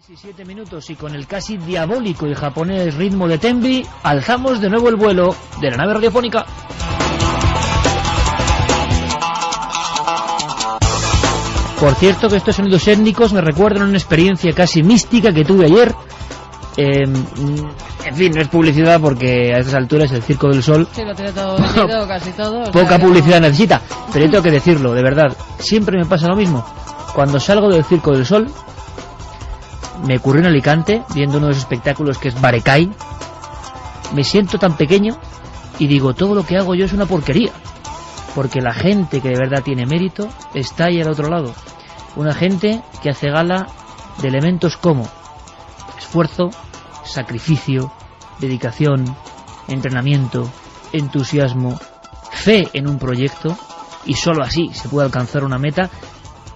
17 minutos y con el casi diabólico y japonés ritmo de Tenbi, alzamos de nuevo el vuelo de la nave radiofónica. Por cierto que estos sonidos étnicos me recuerdan una experiencia casi mística que tuve ayer. En fin, no es publicidad porque a estas alturas el Circo del Sol... Sí, lo tiene todo vendido, casi todo. Poca publicidad necesita, pero yo tengo que decirlo, de verdad. Siempre me pasa lo mismo. Cuando salgo del Circo del Sol... Me ocurrió en Alicante, viendo uno de los espectáculos que es Barekai. Me siento tan pequeño y digo, todo lo que hago yo es una porquería. Porque la gente que de verdad tiene mérito está ahí al otro lado. Una gente que hace gala de elementos como esfuerzo, sacrificio, dedicación, entrenamiento, entusiasmo, fe en un proyecto, y solo así se puede alcanzar una meta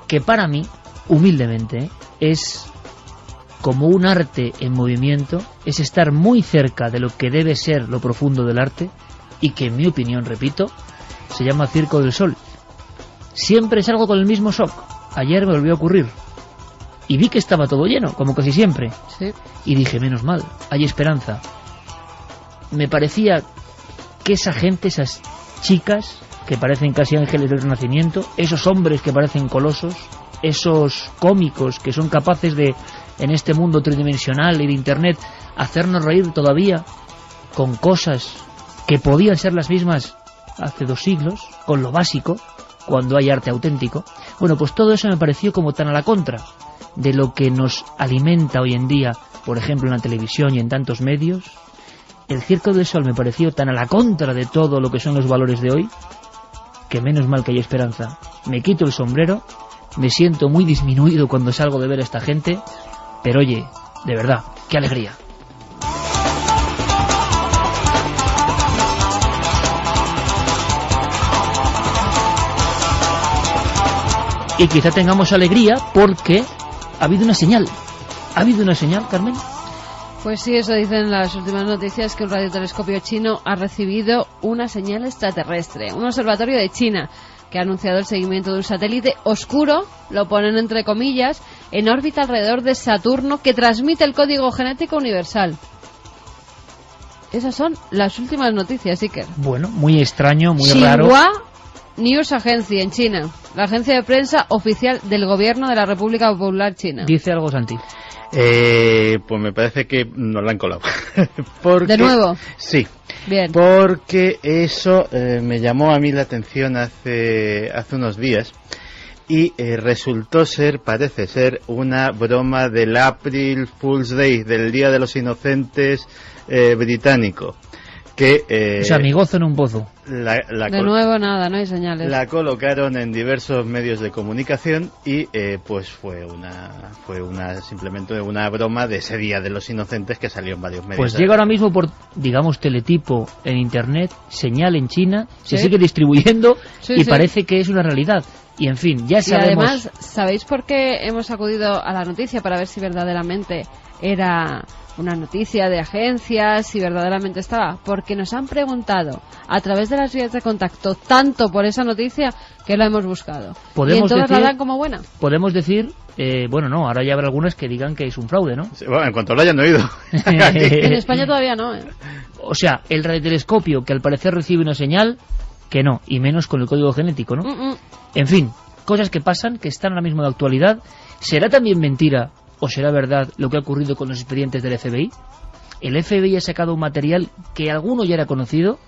que para mí, humildemente, es... como un arte en movimiento, es estar muy cerca de lo que debe ser lo profundo del arte, y que en mi opinión, repito, se llama Circo del Sol. Siempre salgo con el mismo shock. Ayer me volvió a ocurrir y vi que estaba todo lleno, como casi siempre. Sí. Y dije, menos mal, hay esperanza. Me parecía que esa gente, esas chicas que parecen casi ángeles del Renacimiento, esos hombres que parecen colosos, esos cómicos que son capaces de, en este mundo tridimensional y de internet, hacernos reír todavía con cosas que podían ser las mismas hace 2 siglos, con lo básico, cuando hay arte auténtico. Bueno, pues todo eso me pareció como tan a la contra de lo que nos alimenta hoy en día, por ejemplo en la televisión y en tantos medios. El Circo del Sol me pareció tan a la contra de todo lo que son los valores de hoy, que menos mal que hay esperanza. Me quito el sombrero, me siento muy disminuido cuando salgo de ver a esta gente, pero oye, de verdad, qué alegría. Y quizá tengamos alegría porque ha habido una señal. ¿Ha habido una señal, Carmen? Pues sí, eso dicen las últimas noticias, que un radiotelescopio chino ha recibido una señal extraterrestre. Un observatorio de China que ha anunciado el seguimiento de un satélite oscuro, lo ponen entre comillas, en órbita alrededor de Saturno, que transmite el código genético universal. Esas son las últimas noticias, Iker. Bueno, muy extraño, muy Xinhua raro. News Agency en China, la agencia de prensa oficial del gobierno de la República Popular China. Dice algo, Santi. Pues me parece que nos la han colado. ¿De nuevo? Sí. Bien. Porque eso me llamó a mí la atención hace unos días y resultó ser, parece ser, una broma del April Fool's Day, del Día de los Inocentes británico. Que, o sea, mi gozo en un pozo. De nuevo nada, no hay señales. La colocaron en diversos medios de comunicación y pues fue simplemente una broma de ese Día de los Inocentes que salió en varios medios. Pues llega ahora mismo por, digamos, teletipo en internet, señal en China, ¿sí? Se sigue distribuyendo sí, y sí. Parece que es una realidad. Y en fin, ya sabemos... Y además, ¿sabéis por qué hemos acudido a la noticia? Para ver si verdaderamente era una noticia de agencias, si verdaderamente estaba. Porque nos han preguntado a través de las vías de contacto tanto por esa noticia que la hemos buscado. Y en todas la dan como buena. Podemos decir, bueno, no, ahora ya habrá algunas que digan que es un fraude, ¿no? Sí, bueno, en cuanto lo hayan oído. En España todavía no, ¿eh? O sea, el radiotelescopio que al parecer recibe una señal, que no, y menos con el código genético, ¿no? En fin, cosas que pasan, que están ahora mismo de actualidad. ¿Será también mentira o será verdad lo que ha ocurrido con los expedientes del FBI? El FBI ha sacado un material que alguno ya era conocido,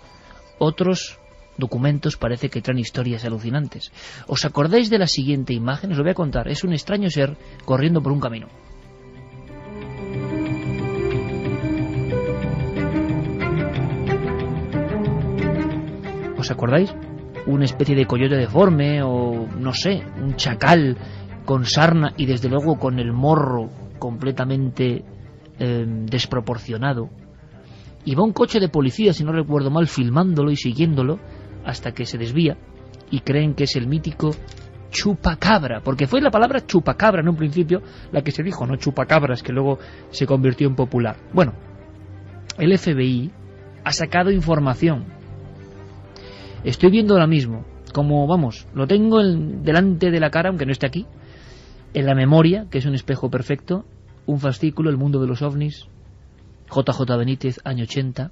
otros documentos parece que traen historias alucinantes. ¿Os acordáis de la siguiente imagen? Os lo voy a contar. Es un extraño ser corriendo por un camino. ¿Os acordáis? Una especie de coyote deforme o, no sé, un chacal con sarna y desde luego con el morro completamente desproporcionado. Y va un coche de policía, si no recuerdo mal, filmándolo y siguiéndolo hasta que se desvía y creen que es el mítico chupacabra, porque fue la palabra chupacabra en un principio la que se dijo, no chupacabras, que luego se convirtió en popular. Bueno, el FBI ha sacado información. Estoy viendo ahora mismo, como vamos, lo tengo delante de la cara, aunque no esté aquí, en la memoria, que es un espejo perfecto, un fascículo, El mundo de los ovnis, JJ Benítez, año 80,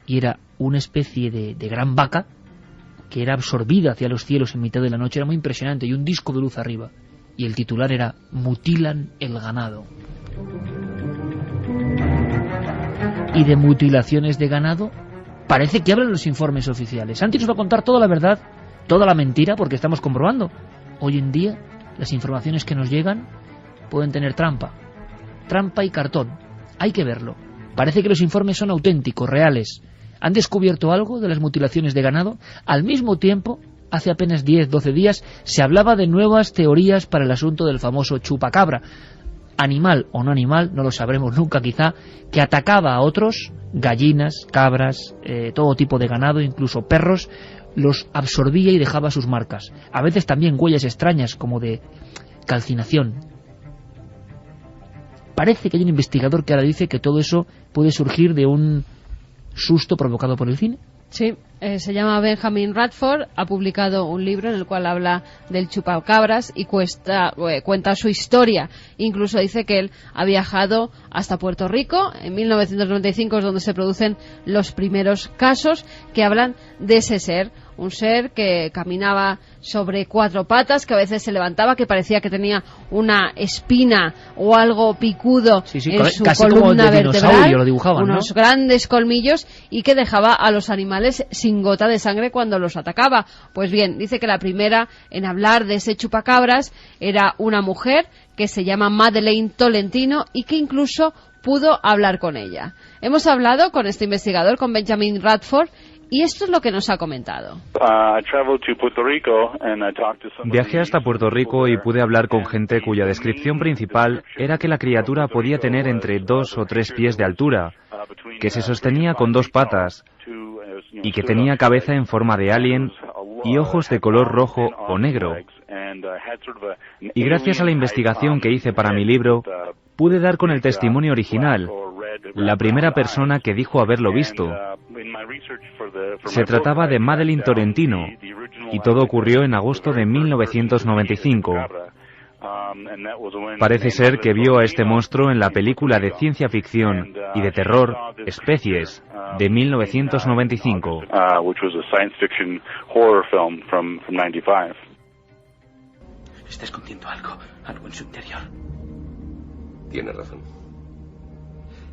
y era una especie de gran vaca que era absorbida hacia los cielos en mitad de la noche. Era muy impresionante, y un disco de luz arriba, y el titular era Mutilan el ganado. Y de mutilaciones de ganado parece que hablan los informes oficiales. Santi nos va a contar toda la verdad, toda la mentira, porque estamos comprobando. Hoy en día las informaciones que nos llegan pueden tener trampa y cartón. Hay que verlo. Parece que los informes son auténticos, reales. Han descubierto algo de las mutilaciones de ganado. Al mismo tiempo, hace apenas 10-12 días, se hablaba de nuevas teorías para el asunto del famoso chupacabra. Animal o no animal, no lo sabremos nunca quizá, que atacaba a otros, gallinas, cabras, todo tipo de ganado, incluso perros, los absorbía y dejaba sus marcas. A veces también huellas extrañas, como de calcinación. Parece que hay un investigador que ahora dice que todo eso puede surgir de un susto provocado por el cine. Sí, se llama Benjamin Radford, ha publicado un libro en el cual habla del chupacabras y cuenta su historia. Incluso dice que él ha viajado hasta Puerto Rico, en 1995 es donde se producen los primeros casos que hablan de ese ser. Un ser que caminaba sobre 4 patas, que a veces se levantaba, que parecía que tenía una espina o algo picudo en su casi columna como de vertebral, lo dibujaban, unos ¿no? grandes colmillos, y que dejaba a los animales sin gota de sangre cuando los atacaba. Pues bien, dice que la primera en hablar de ese chupacabras era una mujer que se llama Madeleine Tolentino y que incluso pudo hablar con ella. Hemos hablado con este investigador, con Benjamin Radford, y esto es lo que nos ha comentado. Viajé hasta Puerto Rico y pude hablar con gente cuya descripción principal era que la criatura podía tener entre 2 o 3 pies de altura, que se sostenía con 2 patas y que tenía cabeza en forma de alien y ojos de color rojo o negro. Y gracias a la investigación que hice para mi libro, pude dar con el testimonio original, la primera persona que dijo haberlo visto. Se trataba de Madeleine Tolentino, y todo ocurrió en agosto de 1995. Parece ser que vio a este monstruo en la película de ciencia ficción y de terror Especies, de 1995. Está escondiendo algo en su interior. Tiene razón.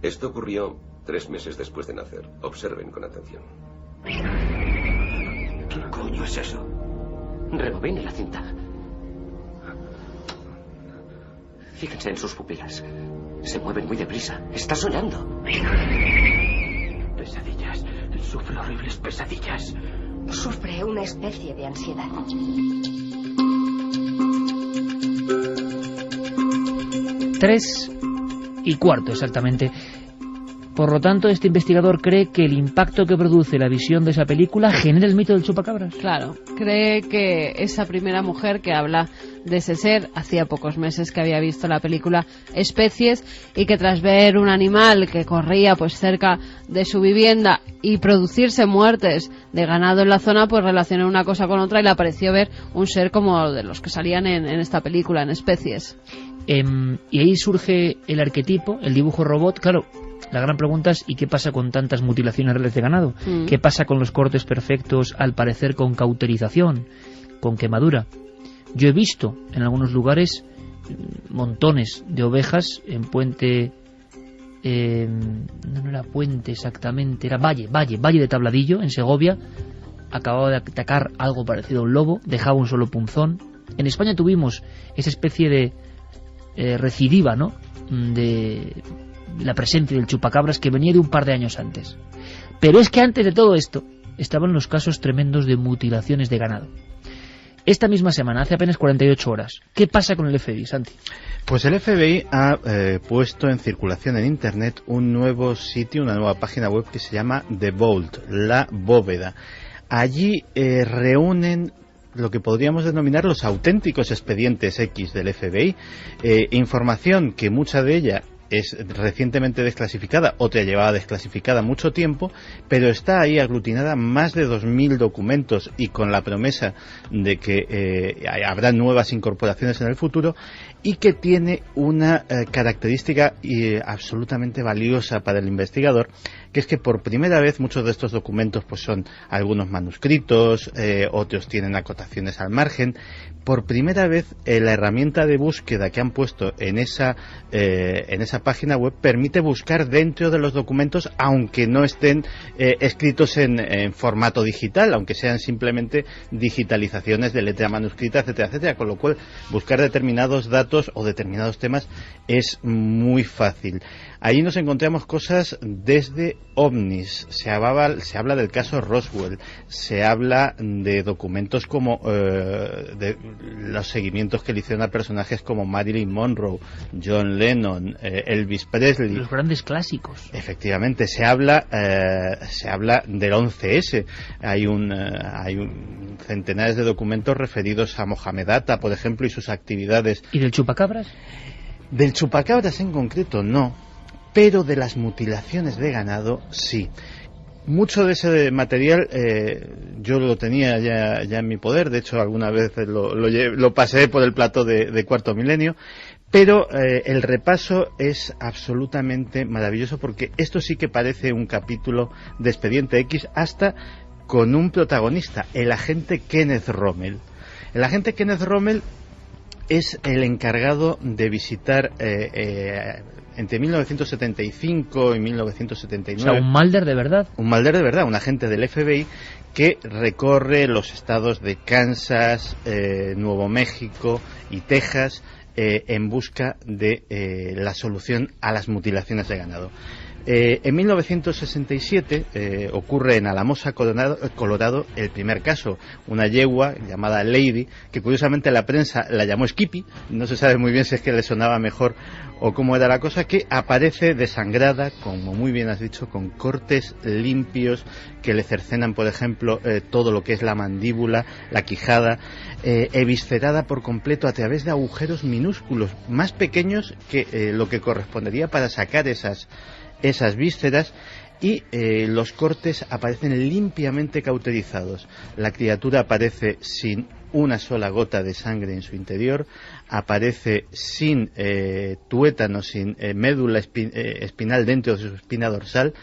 Esto ocurrió 3 meses después de nacer. Observen con atención. ¿Qué coño es eso? Rebobine la cinta. Fíjense en sus pupilas. Se mueven muy deprisa. Está soñando. Pesadillas. Sufre horribles pesadillas. Sufre una especie de ansiedad. 3:15 exactamente. Por lo tanto, este investigador cree que el impacto que produce la visión de esa película genera el mito del chupacabras. Claro, cree que esa primera mujer que habla de ese ser, hacía pocos meses que había visto la película Especies, y que tras ver un animal que corría pues cerca de su vivienda y producirse muertes de ganado en la zona, pues relacionó una cosa con otra y le pareció ver un ser como de los que salían en esta película, en Especies. Y ahí surge el arquetipo, el dibujo robot. Claro, la gran pregunta es: ¿y qué pasa con tantas mutilaciones reales de ganado? ¿Qué pasa con los cortes perfectos, al parecer con cauterización, con quemadura? Yo he visto en algunos lugares montones de ovejas en Puente... no era Puente exactamente, era Valle de Tabladillo, en Segovia. Acababa de atacar algo parecido a un lobo, dejaba un solo punzón. En España tuvimos esa especie de recidiva, ¿no?, de la presencia del chupacabras, que venía de un par de años antes. Pero es que antes de todo esto estaban los casos tremendos de mutilaciones de ganado. Esta misma semana, hace apenas 48 horas, ¿qué pasa con el FBI, Santi? Pues el FBI ha puesto en circulación en Internet un nuevo sitio, una nueva página web que se llama The Vault, la bóveda. Allí reúnen lo que podríamos denominar los auténticos expedientes X del FBI, información que mucha de ella es recientemente desclasificada, otra llevaba desclasificada mucho tiempo, pero está ahí aglutinada más de 2.000 documentos, y con la promesa de que habrá nuevas incorporaciones en el futuro. y que tiene una característica absolutamente valiosa para el investigador, que es que por primera vez muchos de estos documentos pues son algunos manuscritos, otros tienen acotaciones al margen. Por primera vez la herramienta de búsqueda que han puesto en esa página web permite buscar dentro de los documentos, aunque no estén escritos en formato digital, aunque sean simplemente digitalizaciones de letra manuscrita, etcétera, etcétera, con lo cual buscar determinados datos o determinados temas es muy fácil. Ahí nos encontramos cosas desde ovnis, se habla del caso Roswell, se habla de documentos como de los seguimientos que le hicieron a personajes como Marilyn Monroe, John Lennon, Elvis Presley. Los grandes clásicos. Efectivamente, se habla del 11S. Hay centenares de documentos referidos a Mohamed Atta, por ejemplo, y sus actividades. ¿Y del chupacabras? Del chupacabras en concreto no, pero de las mutilaciones de ganado sí. Mucho de ese material yo lo tenía ya en mi poder, de hecho alguna vez lo pasé por el plató de Cuarto Milenio, pero el repaso es absolutamente maravilloso, porque esto sí que parece un capítulo de Expediente X, hasta con un protagonista, el agente Kenneth Rommel. El agente Kenneth Rommel es el encargado de visitar entre 1975 y 1979. O sea, un Mulder de verdad. Un Mulder de verdad, un agente del FBI que recorre los estados de Kansas, Nuevo México y Texas en busca de la solución a las mutilaciones de ganado. En 1967 ocurre en Alamosa, Colorado, el primer caso, una yegua llamada Lady, que curiosamente la prensa la llamó Skippy, no se sabe muy bien si es que le sonaba mejor o cómo era la cosa, que aparece desangrada, como muy bien has dicho, con cortes limpios que le cercenan, por ejemplo, todo lo que es la mandíbula, la quijada, eviscerada por completo a través de agujeros minúsculos, más pequeños que lo que correspondería para sacar esas vísceras, y los cortes aparecen limpiamente cauterizados. La criatura aparece sin una sola gota de sangre en su interior, aparece sin tuétano, sin médula espinal dentro de su espina dorsal.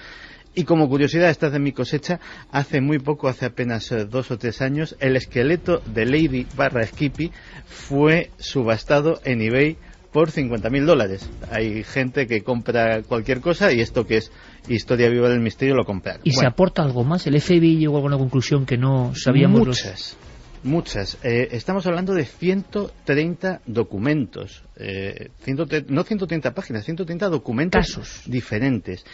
Y como curiosidad, esta es de mi cosecha, hace muy poco, hace apenas 2 o 3 años, el esqueleto de Lady / Skippy fue subastado en eBay por $50.000. Hay gente que compra cualquier cosa, y esto, que es historia viva del misterio, lo compra. ¿Y se aporta algo más? ¿El FBI llegó a alguna conclusión que no sabíamos? Muchas. Estamos hablando de 130 documentos. No 130 páginas, 130 documentos. Casos diferentes.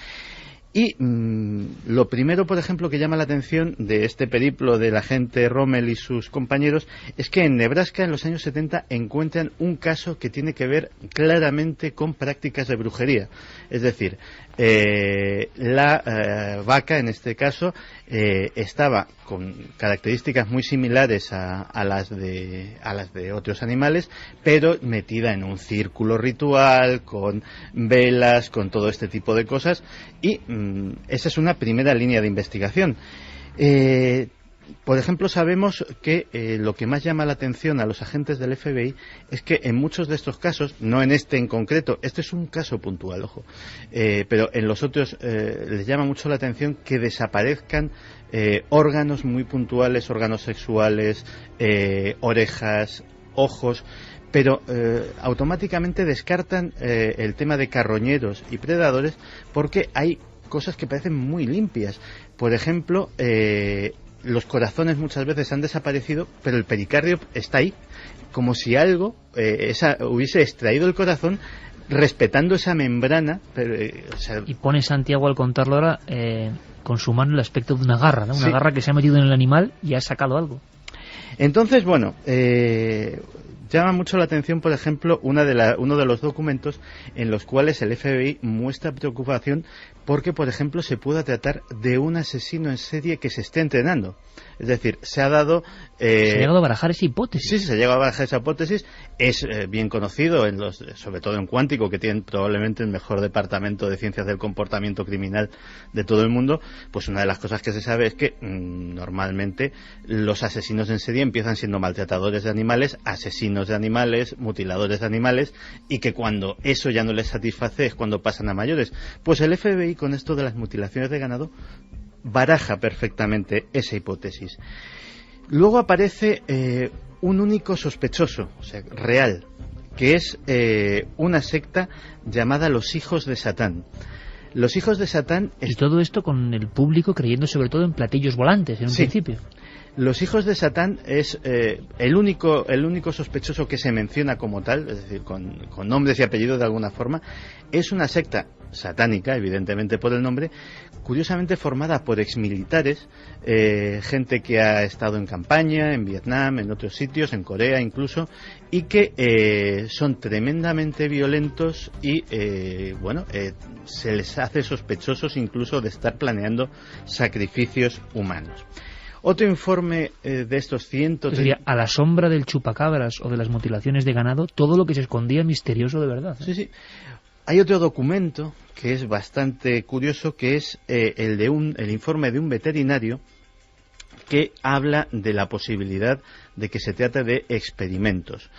Y lo primero, por ejemplo, que llama la atención de este periplo del agente Rommel y sus compañeros es que en Nebraska, en los años 70, encuentran un caso que tiene que ver claramente con prácticas de brujería. Es decir, la vaca, en este caso, estaba con características muy similares a las de otros animales, pero metida en un círculo ritual, con velas, con todo este tipo de cosas, y esa es una primera línea de investigación. Por ejemplo, sabemos que lo que más llama la atención a los agentes del FBI es que en muchos de estos casos, no en este en concreto, este es un caso puntual, ojo, pero en los otros les llama mucho la atención que desaparezcan órganos muy puntuales, órganos sexuales, orejas, ojos, pero automáticamente descartan el tema de carroñeros y predadores, porque hay cosas que parecen muy limpias. Por ejemplo, los corazones muchas veces han desaparecido, pero el pericardio está ahí, como si algo hubiese extraído el corazón, respetando esa membrana. Y pone Santiago, al contarlo ahora, con su mano el aspecto de una garra, ¿no? Una garra que se ha metido en el animal y ha sacado algo. Entonces, bueno, llama mucho la atención, por ejemplo, uno de los documentos en los cuales el FBI muestra preocupación porque, por ejemplo, se pueda tratar de un asesino en serie que se esté entrenando. Es decir, se ha llegado a barajar esa hipótesis. Sí, se ha llegado a barajar esa hipótesis. Es bien conocido, sobre todo en Cuántico, que tienen probablemente el mejor departamento de ciencias del comportamiento criminal de todo el mundo. Pues una de las cosas que se sabe es que normalmente los asesinos en serie empiezan siendo maltratadores de animales, asesinos asesinos de animales, mutiladores de animales, y que cuando eso ya no les satisface es cuando pasan a mayores. Pues el FBI, con esto de las mutilaciones de ganado, baraja perfectamente esa hipótesis. Luego aparece un único sospechoso, o sea, real, que es una secta llamada los Hijos de Satán. Los Hijos de Satán... Y todo esto con el público creyendo sobre todo en platillos volantes, en un principio. Los Hijos de Satán es el único sospechoso que se menciona como tal, es decir, con nombres y apellidos de alguna forma. Es una secta satánica, evidentemente por el nombre, curiosamente formada por exmilitares, gente que ha estado en campaña, en Vietnam, en otros sitios, en Corea incluso, y que son tremendamente violentos y, se les hace sospechosos incluso de estar planeando sacrificios humanos. Otro informe de estos 130... Sería a la sombra del chupacabras o de las mutilaciones de ganado, todo lo que se escondía misterioso de verdad. Sí. Hay otro documento que es bastante curioso, que es el informe de un veterinario que habla de la posibilidad de que se trate de experimentos.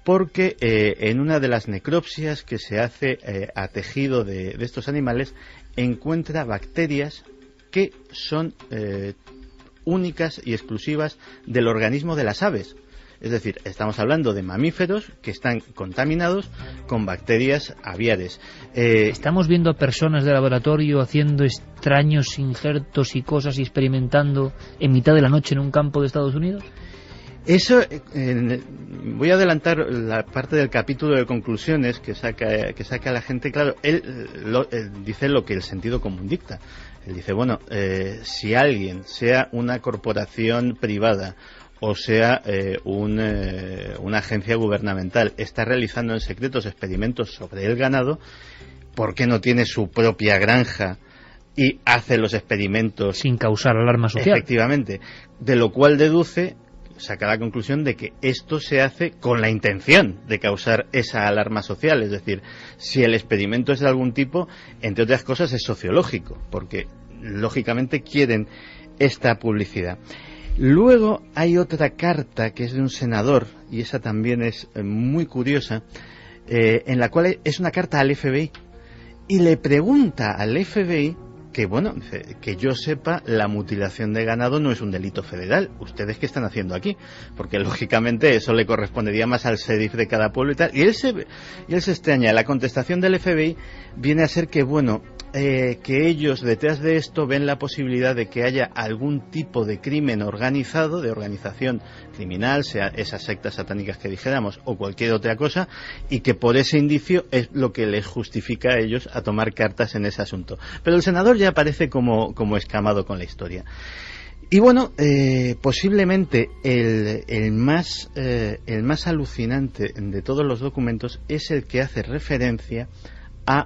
Porque en una de las necropsias que se hace a tejido de estos animales, encuentra bacterias que son únicas y exclusivas del organismo de las aves. Es decir, estamos hablando de mamíferos que están contaminados con bacterias aviares. Estamos viendo a personas de laboratorio haciendo extraños injertos y cosas y experimentando en mitad de la noche en un campo de Estados Unidos. Eso, voy a adelantar la parte del capítulo de conclusiones que saca la gente. Claro, él dice lo que el sentido común dicta. Él dice, si alguien, sea una corporación privada o sea una agencia gubernamental, está realizando en secretos experimentos sobre el ganado, ¿por qué no tiene su propia granja y hace los experimentos sin causar alarma social? Efectivamente, de lo cual saca la conclusión de que esto se hace con la intención de causar esa alarma social. Es decir, si el experimento es de algún tipo, entre otras cosas es sociológico, porque lógicamente quieren esta publicidad. Luego hay otra carta que es de un senador, y esa también es muy curiosa, en la cual es una carta al FBI, y le pregunta al FBI que yo sepa, la mutilación de ganado no es un delito federal. ¿Ustedes qué están haciendo aquí? Porque lógicamente eso le correspondería más al sheriff de cada pueblo y tal. Y él se extraña. La contestación del FBI viene a ser que ellos detrás de esto ven la posibilidad de que haya algún tipo de crimen organizado, de organización criminal, sea esas sectas satánicas que dijéramos o cualquier otra cosa, y que por ese indicio es lo que les justifica a ellos a tomar cartas en ese asunto. Pero el senador ya aparece como escamado con la historia. Y posiblemente el más alucinante de todos los documentos es el que hace referencia al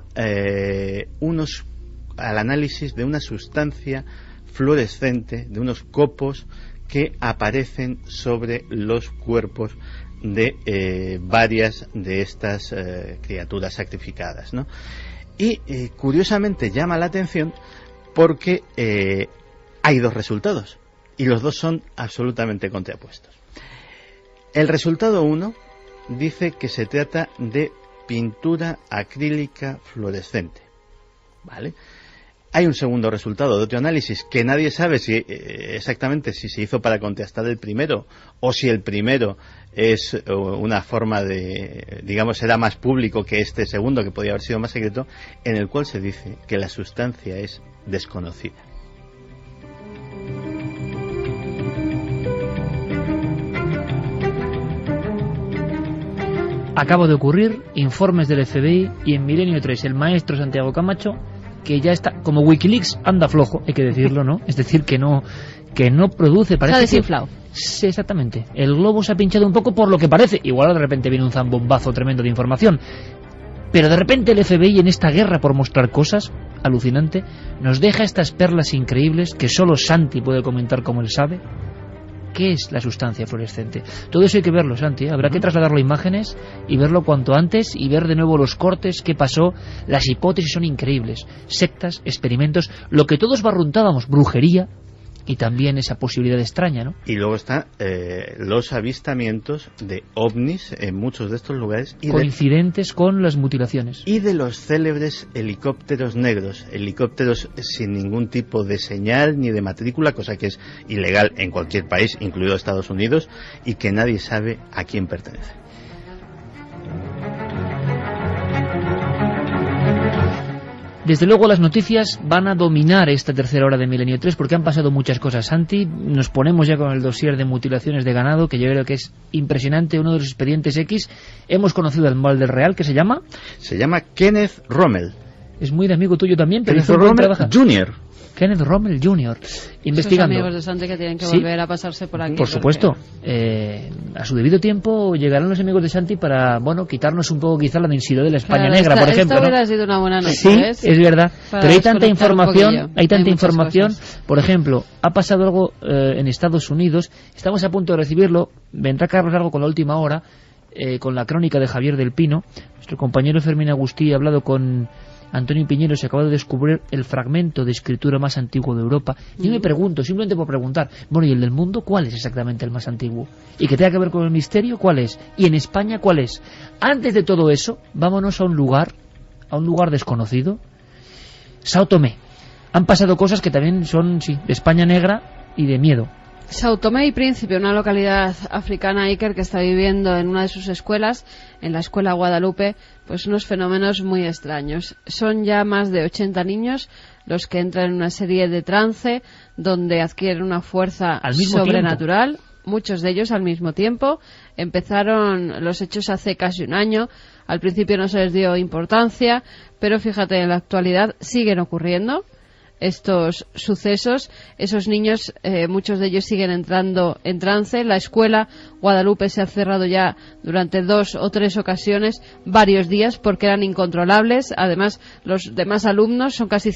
análisis de una sustancia fluorescente, de unos copos que aparecen sobre los cuerpos de varias de estas criaturas sacrificadas, ¿no? Y curiosamente llama la atención porque hay dos resultados y los dos son absolutamente contrapuestos. El resultado 1 dice que se trata de pintura acrílica fluorescente, ¿vale? Hay un segundo resultado de otro análisis que nadie sabe exactamente si se hizo para contrastar el primero o si el primero es una forma de, era más público que este segundo, que podía haber sido más secreto, en el cual se dice que la sustancia es desconocida. Acaba de ocurrir, informes del FBI, y en Milenio 3 el maestro Santiago Camacho, que ya está, como Wikileaks, anda flojo, hay que decirlo, ¿no? Es decir, que no produce, parece. Se ha desinflado. Sí, exactamente. El globo se ha pinchado un poco por lo que parece. Igual de repente viene un zambombazo tremendo de información. Pero de repente el FBI, en esta guerra por mostrar cosas, alucinante, nos deja estas perlas increíbles que solo Santi puede comentar como él sabe. ¿Qué es la sustancia fluorescente? Todo eso hay que verlo, Santi. Habrá que trasladarlo a imágenes y verlo cuanto antes y ver de nuevo los cortes, qué pasó. Las hipótesis son increíbles. Sectas, experimentos, lo que todos barruntábamos, brujería, y también esa posibilidad extraña, ¿no? Y luego están los avistamientos de ovnis en muchos de estos lugares. Y coincidentes con las mutilaciones. Y de los célebres helicópteros negros, helicópteros sin ningún tipo de señal ni de matrícula, cosa que es ilegal en cualquier país, incluido Estados Unidos, y que nadie sabe a quién pertenece. Desde luego las noticias van a dominar esta tercera hora de Milenio 3 porque han pasado muchas cosas. Santi, nos ponemos ya con el dossier de mutilaciones de ganado, que yo creo que es impresionante, uno de los expedientes X. Hemos conocido al mal del Real, que se llama... Se llama Kenneth Rommel. Es muy de amigo tuyo también, pero Kenneth Rommel Jr. Kenneth Rommel Jr. investigando. Esos amigos de Santi que tienen que volver a pasarse por aquí. Por supuesto. A su debido tiempo llegarán los amigos de Santi para, bueno, quitarnos un poco quizá la densidad de la España negra, por ejemplo. Esto hubiera sido una buena noche, sí, es verdad. Pero hay tanta información, cosas. Por ejemplo, ha pasado algo en Estados Unidos, estamos a punto de recibirlo, vendrá Carlos Largo con la última hora, con la crónica de Javier del Pino. Nuestro compañero Fermín Agustí ha hablado con Antonio Piñero, se acaba de descubrir el fragmento de escritura más antiguo de Europa. Yo me pregunto, simplemente por preguntar, bueno, ¿y el del mundo cuál es exactamente el más antiguo? ¿Y que tenga que ver con el misterio cuál es? ¿Y en España cuál es? Antes de todo eso, vámonos a un lugar desconocido, Sao Tomé. Han pasado cosas que también son, sí, de España negra y de miedo. Sao Tomé y Príncipe, una localidad africana, Iker, que está viviendo en una de sus escuelas, en la escuela Guadalupe, pues unos fenómenos muy extraños. Son ya más de 80 niños los que entran en una serie de trance donde adquieren una fuerza sobrenatural, muchos de ellos al mismo tiempo. Empezaron los hechos hace casi un año, al principio no se les dio importancia, pero fíjate, en la actualidad siguen ocurriendo estos sucesos. Esos niños, muchos de ellos siguen entrando en trance. La escuela Guadalupe se ha cerrado ya durante 2 o 3 ocasiones, varios días, porque eran incontrolables. Además, los demás alumnos, son casi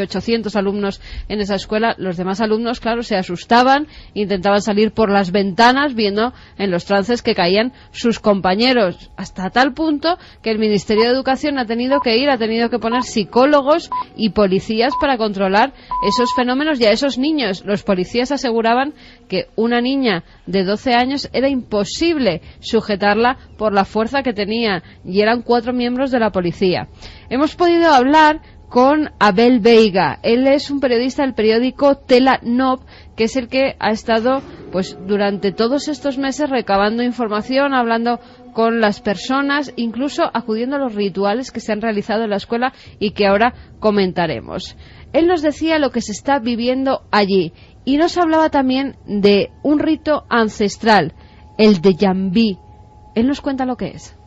800 alumnos en esa escuela, los demás alumnos, claro, se asustaban, intentaban salir por las ventanas viendo en los trances que caían sus compañeros, hasta tal punto que el Ministerio de Educación ha tenido que poner psicólogos y policías para controlar esos fenómenos y a esos niños. Los policías aseguraban que una niña de 12 años era imposible sujetarla por la fuerza que tenía, y eran 4 miembros de la policía. Hemos podido hablar con Abel Veiga. Él es un periodista del periódico Tela Nov, que es el que ha estado pues durante todos estos meses recabando información, hablando con las personas, incluso acudiendo a los rituales que se han realizado en la escuela y que ahora comentaremos. Él nos decía lo que se está viviendo allí y nos hablaba también de un rito ancestral, el de Jambí. Él nos cuenta lo que es.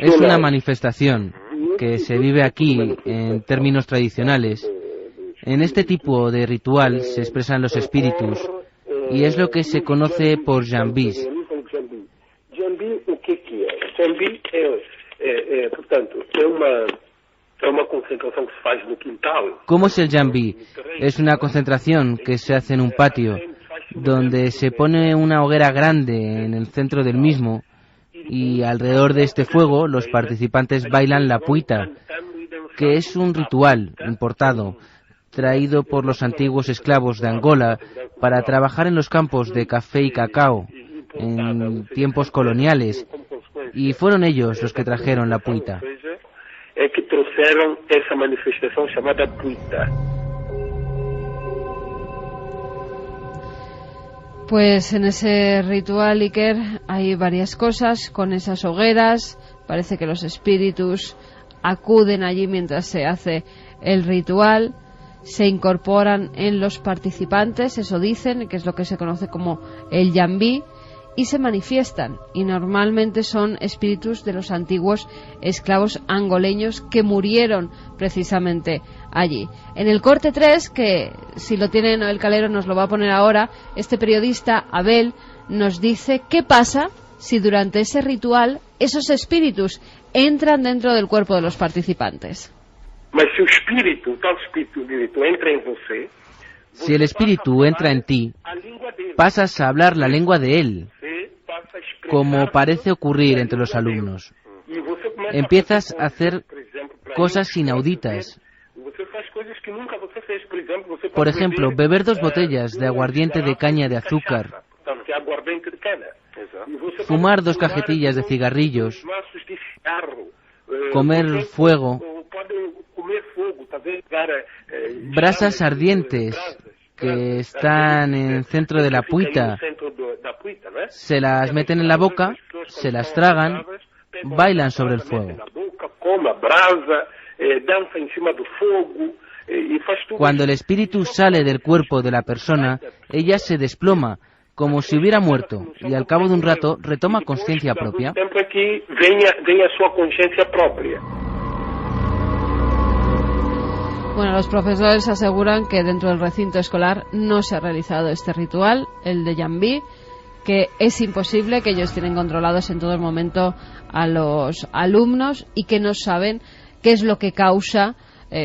Es una manifestación que se vive aquí en términos tradicionales. En este tipo de ritual se expresan los espíritus y es lo que se conoce por jambís. ¿Cómo es el jambí? Es una concentración que se hace en un patio donde se pone una hoguera grande en el centro del mismo y alrededor de este fuego los participantes bailan la puita, que es un ritual importado, traído por los antiguos esclavos de Angola para trabajar en los campos de café y cacao en tiempos coloniales, y fueron ellos los que trajeron la puita. Pues en ese ritual, Iker, hay varias cosas con esas hogueras. Parece que los espíritus acuden allí mientras se hace el ritual, se incorporan en los participantes, eso dicen, que es lo que se conoce como el jambí, y se manifiestan, y normalmente son espíritus de los antiguos esclavos angoleños que murieron precisamente allí. En el corte 3, que si lo tiene Noel Calero nos lo va a poner ahora, este periodista Abel nos dice qué pasa si durante ese ritual esos espíritus entran dentro del cuerpo de los participantes. Si el espíritu entra en ti, pasas a hablar la lengua de él, como parece ocurrir entre los alumnos. Empiezas a hacer cosas inauditas. Por ejemplo, beber 2 botellas de aguardiente de caña de azúcar, fumar 2 cajetillas de cigarrillos, comer fuego, brasas ardientes que están en el centro de la puita, se las meten en la boca, se las tragan, bailan sobre el fuego. Cuando el espíritu sale del cuerpo de la persona, ella se desploma, como si hubiera muerto, y al cabo de un rato retoma conciencia propia. Bueno, los profesores aseguran que dentro del recinto escolar no se ha realizado este ritual, el de Jambi, que es imposible, que ellos tienen controlados en todo momento a los alumnos y que no saben qué es lo que causa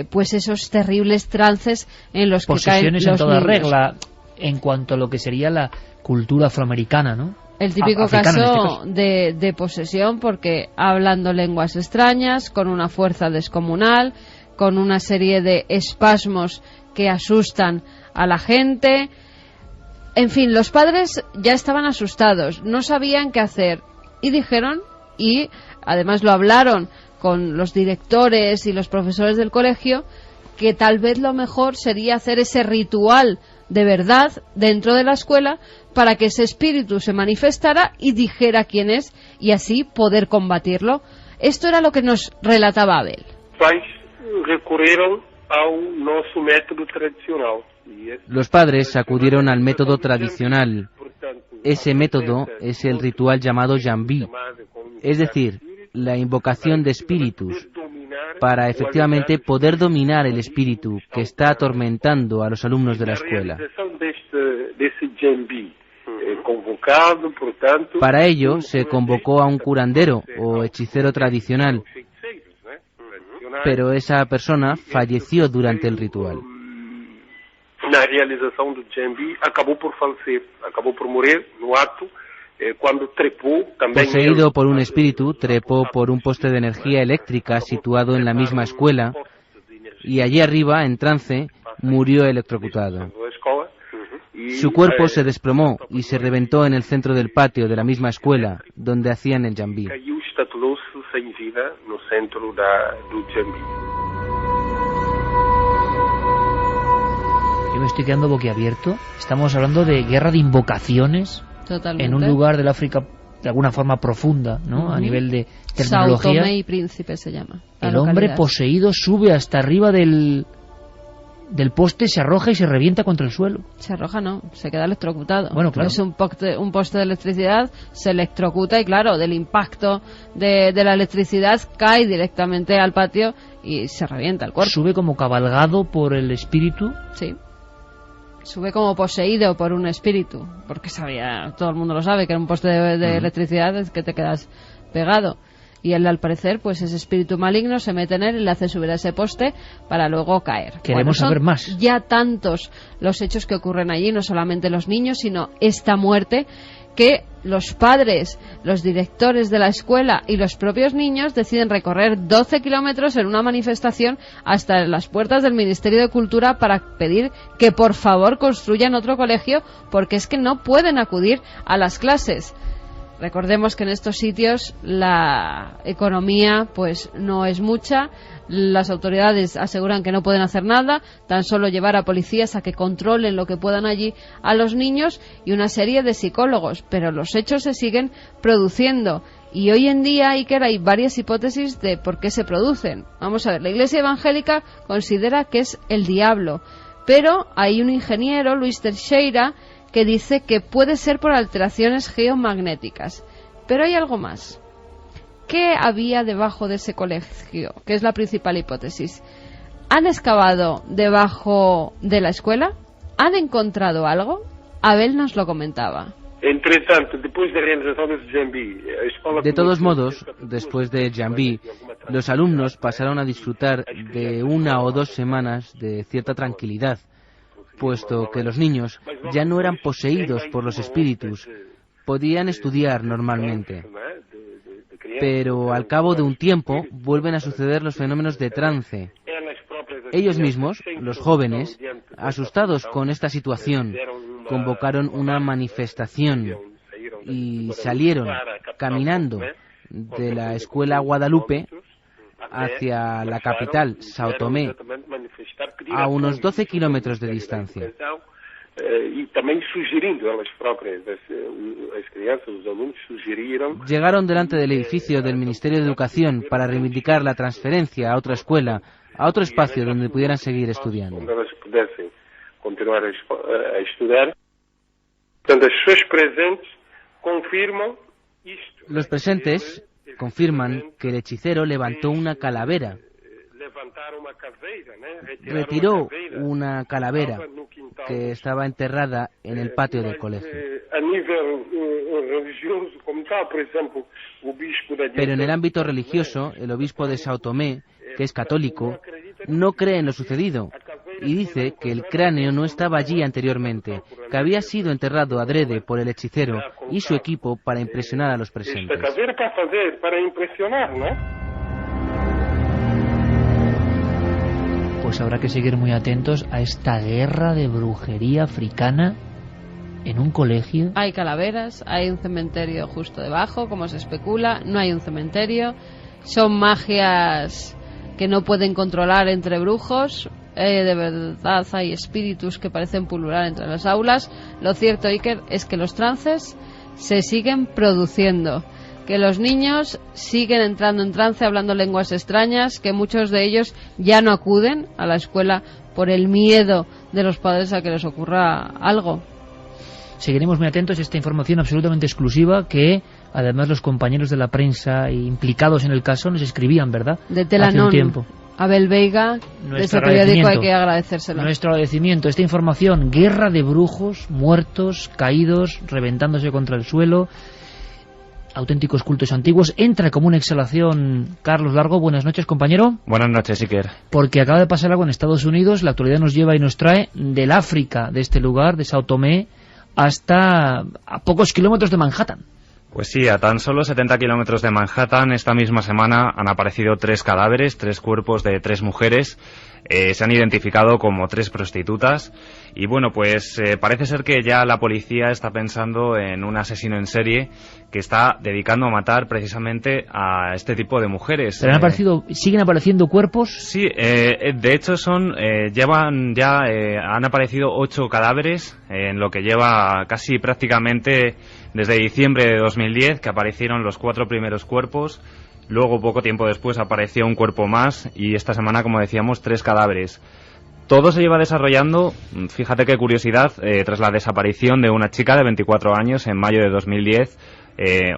pues esos terribles trances en los que caen los en toda niños. Regla en cuanto a lo que sería la cultura afroamericana, ¿no? El típico Africana, caso de posesión, porque hablando lenguas extrañas, con una fuerza descomunal, con una serie de espasmos que asustan a la gente. En fin, los padres ya estaban asustados, no sabían qué hacer y dijeron, y además lo hablaron con los directores y los profesores del colegio, que tal vez lo mejor sería hacer ese ritual de verdad dentro de la escuela para que ese espíritu se manifestara y dijera quién es y así poder combatirlo. Esto era lo que nos relataba Abel. Recurrieron a nuestro método tradicional. Los padres acudieron al método tradicional. Ese método es el ritual llamado Jambi, es decir, la invocación de espíritus, para efectivamente poder dominar el espíritu que está atormentando a los alumnos de la escuela. Para ello se convocó a un curandero o hechicero tradicional, pero esa persona falleció durante el ritual. Na realização do Jambi acabou por falecer, acabou por morrer no acto cuando trepó también. Poseído por un espíritu, trepó por un poste de energía eléctrica situado en la misma escuela y allí arriba, en trance, murió electrocutado. Su cuerpo se desplomó y se reventó en el centro del patio de la misma escuela donde hacían el Jambi. Caiu, estatelou-se sem vida no centro do Jambi. Yo me estoy quedando boquiabierto. Estamos hablando de guerra de invocaciones. Totalmente. En un lugar del África de alguna forma profunda, ¿no? A nivel de terminología. Sao Tomé y Príncipe se llama. El hombre poseído sube hasta arriba del poste, se arroja y se revienta contra el suelo. Se arroja, no, se queda electrocutado. Bueno, claro. Es un poste de electricidad, se electrocuta y claro, del impacto de la electricidad cae directamente al patio y se revienta el cuerpo. Sube como cabalgado por el espíritu. Sí. Sube como poseído por un espíritu, porque sabía, todo el mundo lo sabe, que era un poste de electricidad es que te quedas pegado. Y él, al parecer, pues ese espíritu maligno se mete en él y le hace subir a ese poste para luego caer. Queremos saber más. Ya tantos los hechos que ocurren allí, no solamente los niños, sino esta muerte, que los padres, los directores de la escuela y los propios niños deciden recorrer 12 kilómetros en una manifestación hasta las puertas del Ministerio de Cultura para pedir que por favor construyan otro colegio porque es que no pueden acudir a las clases. Recordemos que en estos sitios la economía pues no es mucha, las autoridades aseguran que no pueden hacer nada, tan solo llevar a policías a que controlen lo que puedan allí a los niños y una serie de psicólogos, pero los hechos se siguen produciendo y hoy en día hay varias hipótesis de por qué se producen. Vamos a ver, la Iglesia Evangélica considera que es el diablo, pero hay un ingeniero, Luis Teixeira, que dice que puede ser por alteraciones geomagnéticas. Pero hay algo más. ¿Qué había debajo de ese colegio? Que es la principal hipótesis. ¿Han excavado debajo de la escuela? ¿Han encontrado algo? Abel nos lo comentaba. De todos modos, después de Jambi, los alumnos pasaron a disfrutar de 1 o 2 semanas de cierta tranquilidad, puesto que los niños ya no eran poseídos por los espíritus, podían estudiar normalmente. pero al cabo de un tiempo vuelven a suceder los fenómenos de trance. Ellos mismos, los jóvenes, asustados con esta situación, convocaron una manifestación y salieron caminando de la escuela Guadalupe hacia la capital, São Tomé, a unos 12 kilómetros de distancia. Llegaron delante del edificio del Ministerio de Educación para reivindicar la transferencia a otra escuela, a otro espacio donde pudieran seguir estudiando. Los presentes confirman que el hechicero levantó una calavera. Retiró una calavera que estaba enterrada en el patio del colegio. Pero en el ámbito religioso, el obispo de São Tomé, que es católico, no cree en lo sucedido y dice que el cráneo no estaba allí anteriormente, que había sido enterrado adrede por el hechicero y su equipo para impresionar a los presentes. Pues habrá que seguir muy atentos a esta guerra de brujería africana en un colegio. Hay calaveras, hay un cementerio justo debajo, como se especula, no hay un cementerio, son magias que no pueden controlar entre brujos, de verdad hay espíritus que parecen pulular entre las aulas. Lo cierto, Iker, es que los trances se siguen produciendo, que los niños siguen entrando en trance, hablando lenguas extrañas, que muchos de ellos ya no acuden a la escuela por el miedo de los padres a que les ocurra algo. Seguiremos muy atentos a esta información absolutamente exclusiva que además los compañeros de la prensa implicados en el caso nos escribían, ¿verdad? De Telanón, hace un tiempo. Abel Veiga, de ese periódico hay que agradecérselo. Nuestro agradecimiento. Esta información, guerra de brujos, muertos, caídos, reventándose contra el suelo, auténticos cultos antiguos. Entra como una exhalación Carlos Largo. Buenas noches, compañero. Buenas noches, Iker. Porque acaba de pasar algo en Estados Unidos. La actualidad nos lleva y nos trae del África, de este lugar, de São Tomé, hasta a pocos kilómetros de Manhattan. Pues sí, a tan solo 70 kilómetros de Manhattan, esta misma semana han aparecido 3 cadáveres, 3 cuerpos de 3 mujeres. Se han identificado como 3 prostitutas. Y bueno, pues parece ser que ya la policía está pensando en un asesino en serie que está dedicando a matar precisamente a este tipo de mujeres. ¿Pero siguen apareciendo cuerpos? Sí, de hecho han aparecido 8 cadáveres en lo que lleva casi prácticamente desde diciembre de 2010, que aparecieron los 4 primeros cuerpos. Luego, poco tiempo después, apareció un cuerpo más y esta semana, como decíamos, 3 cadáveres. Todo se lleva desarrollando, fíjate qué curiosidad, tras la desaparición de una chica de 24 años en mayo de 2010,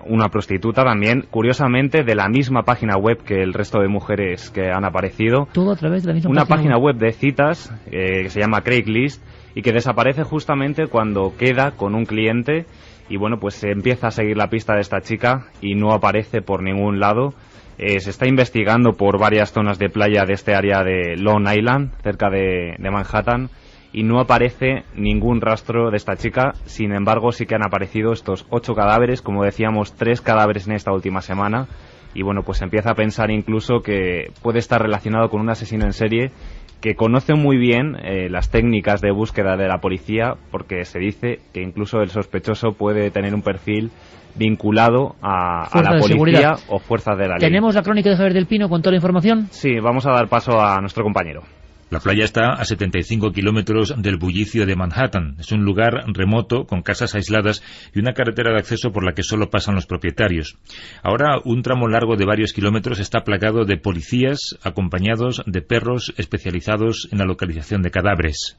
una prostituta también, curiosamente, de la misma página web que el resto de mujeres que han aparecido. Todo a través de la misma página web de citas que se llama Craigslist y que desaparece justamente cuando queda con un cliente. Y bueno, pues se empieza a seguir la pista de esta chica y no aparece por ningún lado. Se está investigando por varias zonas de playa de este área de Long Island, cerca de Manhattan, y no aparece ningún rastro de esta chica. Sin embargo, sí que han aparecido estos 8 cadáveres, como decíamos, 3 cadáveres en esta última semana. Y bueno, pues se empieza a pensar incluso que puede estar relacionado con un asesino en serie que conoce muy bien las técnicas de búsqueda de la policía, porque se dice que incluso el sospechoso puede tener un perfil vinculado a la policía seguridad o fuerzas de la ley. ¿Tenemos la crónica de Javier del Pino con toda la información? Sí, vamos a dar paso a nuestro compañero. La playa está a 75 kilómetros del bullicio de Manhattan. Es un lugar remoto, con casas aisladas y una carretera de acceso por la que solo pasan los propietarios. Ahora, un tramo largo de varios kilómetros está plagado de policías, acompañados de perros especializados en la localización de cadáveres.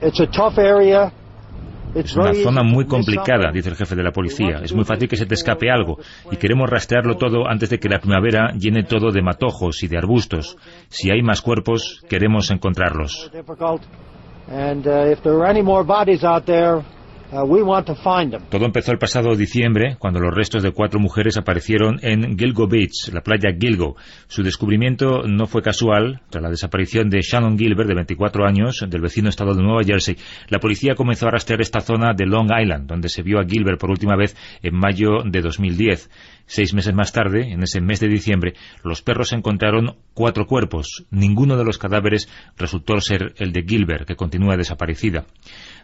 Es una zona muy complicada, dice el jefe de la policía. Es muy fácil que se te escape algo y queremos rastrearlo todo antes de que la primavera llene todo de matojos y de arbustos. Si hay más cuerpos, queremos encontrarlos. Todo empezó el pasado diciembre, cuando los restos de 4 mujeres aparecieron en Gilgo Beach, la playa Gilgo. Su descubrimiento no fue casual. Tras la desaparición de Shannon Gilbert, de 24 años, del vecino estado de Nueva Jersey, la policía comenzó a rastrear esta zona de Long Island, donde se vio a Gilbert por última vez en mayo de 2010. 6 meses más tarde, en ese mes de diciembre, los perros encontraron 4 cuerpos. Ninguno de los cadáveres resultó ser el de Gilbert, que continúa desaparecida.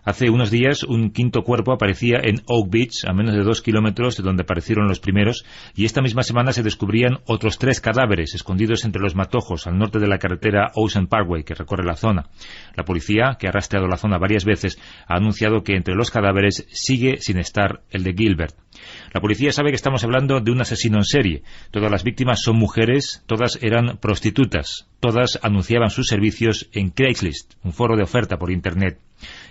Hace unos días, un 5º cuerpo aparecía en Oak Beach, a menos de 2 kilómetros de donde aparecieron los primeros, y esta misma semana se descubrían otros 3 cadáveres escondidos entre los matojos al norte de la carretera Ocean Parkway, que recorre la zona. La policía, que ha rastreado la zona varias veces, ha anunciado que entre los cadáveres sigue sin estar el de Gilbert. La policía sabe que estamos hablando de un asesino en serie. Todas las víctimas son mujeres, todas eran prostitutas, todas anunciaban sus servicios en Craigslist, un foro de oferta por Internet.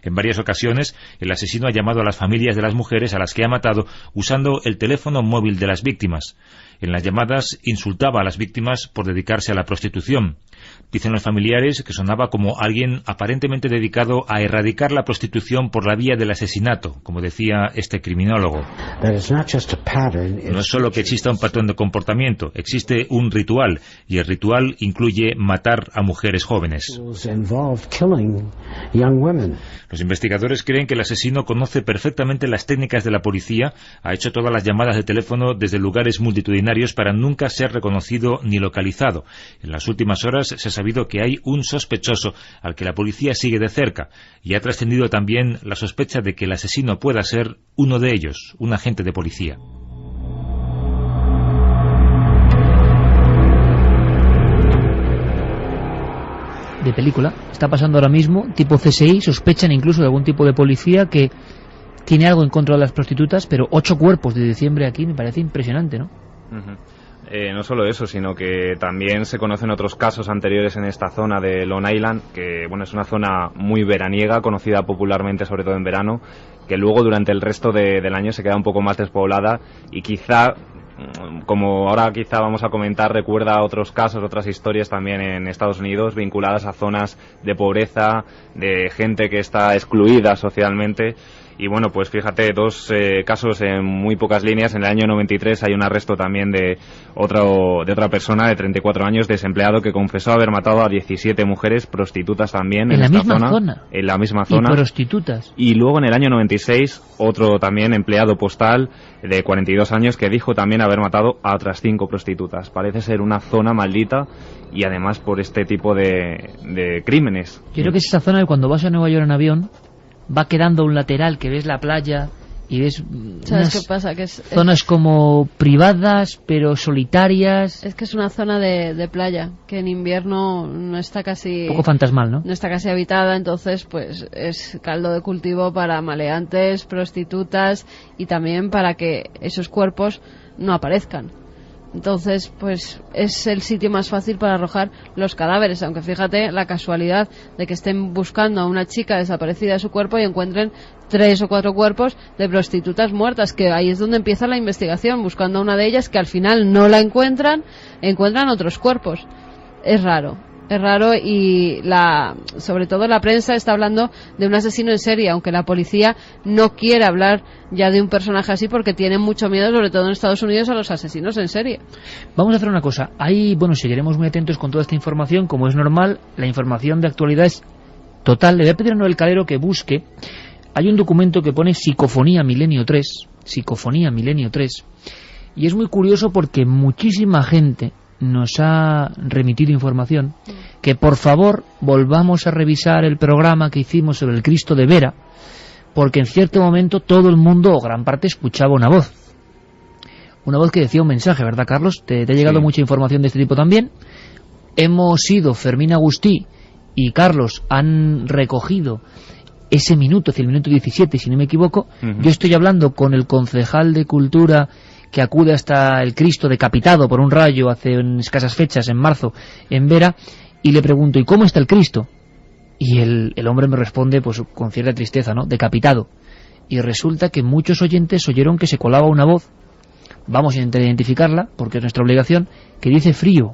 En varias ocasiones, el asesino ha llamado a las familias de las mujeres a las que ha matado usando el teléfono móvil de las víctimas. En las llamadas insultaba a las víctimas por dedicarse a la prostitución. Dicen los familiares que sonaba como alguien aparentemente dedicado a erradicar la prostitución por la vía del asesinato, como decía este criminólogo. No es solo que exista un patrón de comportamiento, existe un ritual, y el ritual incluye matar a mujeres jóvenes. Los investigadores creen que el asesino conoce perfectamente las técnicas de la policía, ha hecho todas las llamadas de teléfono desde lugares multitudinarios para nunca ser reconocido ni localizado. En las últimas horas se ha sabido que hay un sospechoso al que la policía sigue de cerca, y ha trascendido también la sospecha de que el asesino pueda ser uno de ellos, un agente de policía. De película. Está pasando ahora mismo, tipo CSI, sospechan incluso de algún tipo de policía que tiene algo en contra de las prostitutas, pero 8 cuerpos de diciembre aquí me parece impresionante, ¿no? No solo eso, sino que también se conocen otros casos anteriores en esta zona de Long Island, que bueno, es una zona muy veraniega, conocida popularmente sobre todo en verano, que luego durante el resto del año se queda un poco más despoblada y quizá, como ahora quizá vamos a comentar, recuerda otros casos, otras historias también en Estados Unidos vinculadas a zonas de pobreza, de gente que está excluida socialmente. Y bueno, pues fíjate, 2 casos en muy pocas líneas. En el año 93 hay un arresto también de otra persona de 34 años, desempleado, que confesó haber matado a 17 mujeres, prostitutas también en esta zona. En la misma zona. Y prostitutas. Y luego en el año 96, otro también empleado postal de 42 años que dijo también haber matado a otras 5 prostitutas. Parece ser una zona maldita y además por este tipo de crímenes. Yo creo que es esa zona que cuando vas a Nueva York en avión va quedando un lateral que ves la playa y ves ¿sabes qué pasa? Que zonas como privadas pero solitarias. Es que es una zona de playa que en invierno no está casi... Un poco fantasmal, ¿no? No está casi habitada, entonces pues es caldo de cultivo para maleantes, prostitutas y también para que esos cuerpos no aparezcan. Entonces, pues es el sitio más fácil para arrojar los cadáveres, aunque fíjate la casualidad de que estén buscando a una chica desaparecida de su cuerpo y encuentren 3 o 4 cuerpos de prostitutas muertas, que ahí es donde empieza la investigación, buscando a una de ellas que al final no la encuentran otros cuerpos. Es raro y sobre todo la prensa está hablando de un asesino en serie, aunque la policía no quiere hablar ya de un personaje así porque tienen mucho miedo, sobre todo en Estados Unidos, a los asesinos en serie. Vamos a hacer una cosa, seguiremos muy atentos con toda esta información, como es normal, la información de actualidad es total. Le voy a pedir a Noel Calero que busque, hay un documento que pone Psicofonía Milenio 3, y es muy curioso porque muchísima gente nos ha remitido información que por favor volvamos a revisar el programa que hicimos sobre el Cristo de Vera, porque en cierto momento todo el mundo o gran parte escuchaba una voz que decía un mensaje, ¿verdad, Carlos? ¿Te ha llegado mucha información de este tipo también? Hemos sido Fermín Agustí y Carlos han recogido ese minuto, hacia el minuto 17 si no me equivoco. Yo estoy hablando con el concejal de Cultura que acude hasta el Cristo decapitado por un rayo hace escasas fechas, en marzo, en Vera, y le pregunto, ¿y cómo está el Cristo? Y el hombre me responde, pues con cierta tristeza, ¿no?, decapitado. Y resulta que muchos oyentes oyeron que se colaba una voz, vamos a intentar identificarla, porque es nuestra obligación, que dice frío.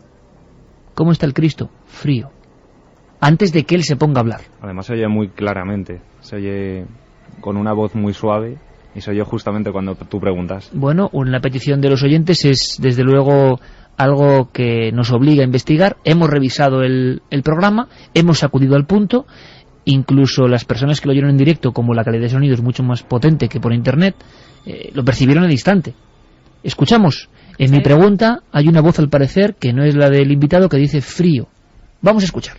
¿Cómo está el Cristo? Frío. Antes de que él se ponga a hablar. Además se oye muy claramente, se oye con una voz muy suave y soy yo justamente cuando tú preguntas. Bueno, una petición de los oyentes es desde luego algo que nos obliga a investigar. Hemos revisado el programa, hemos acudido al punto, incluso las personas que lo oyeron en directo, como la calidad de sonido es mucho más potente que por internet, lo percibieron al instante. Escuchamos. En mi pregunta hay una voz al parecer que no es la del invitado, que dice frío. Vamos a escuchar.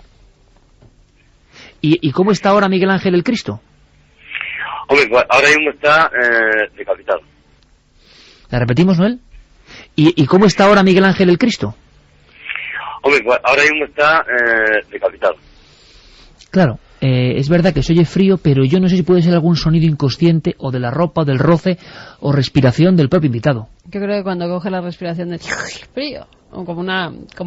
¿Y cómo está ahora Miguel Ángel el Cristo? Hombre, pues ahora mismo está decapitado. ¿La repetimos, Noel? ¿Y cómo está ahora Miguel Ángel el Cristo? Hombre, pues ahora mismo está decapitado. Claro, es verdad que se oye frío, pero yo no sé si puede ser algún sonido inconsciente, o de la ropa, o del roce, o respiración del propio invitado. Yo creo que cuando coge la respiración de frío, o como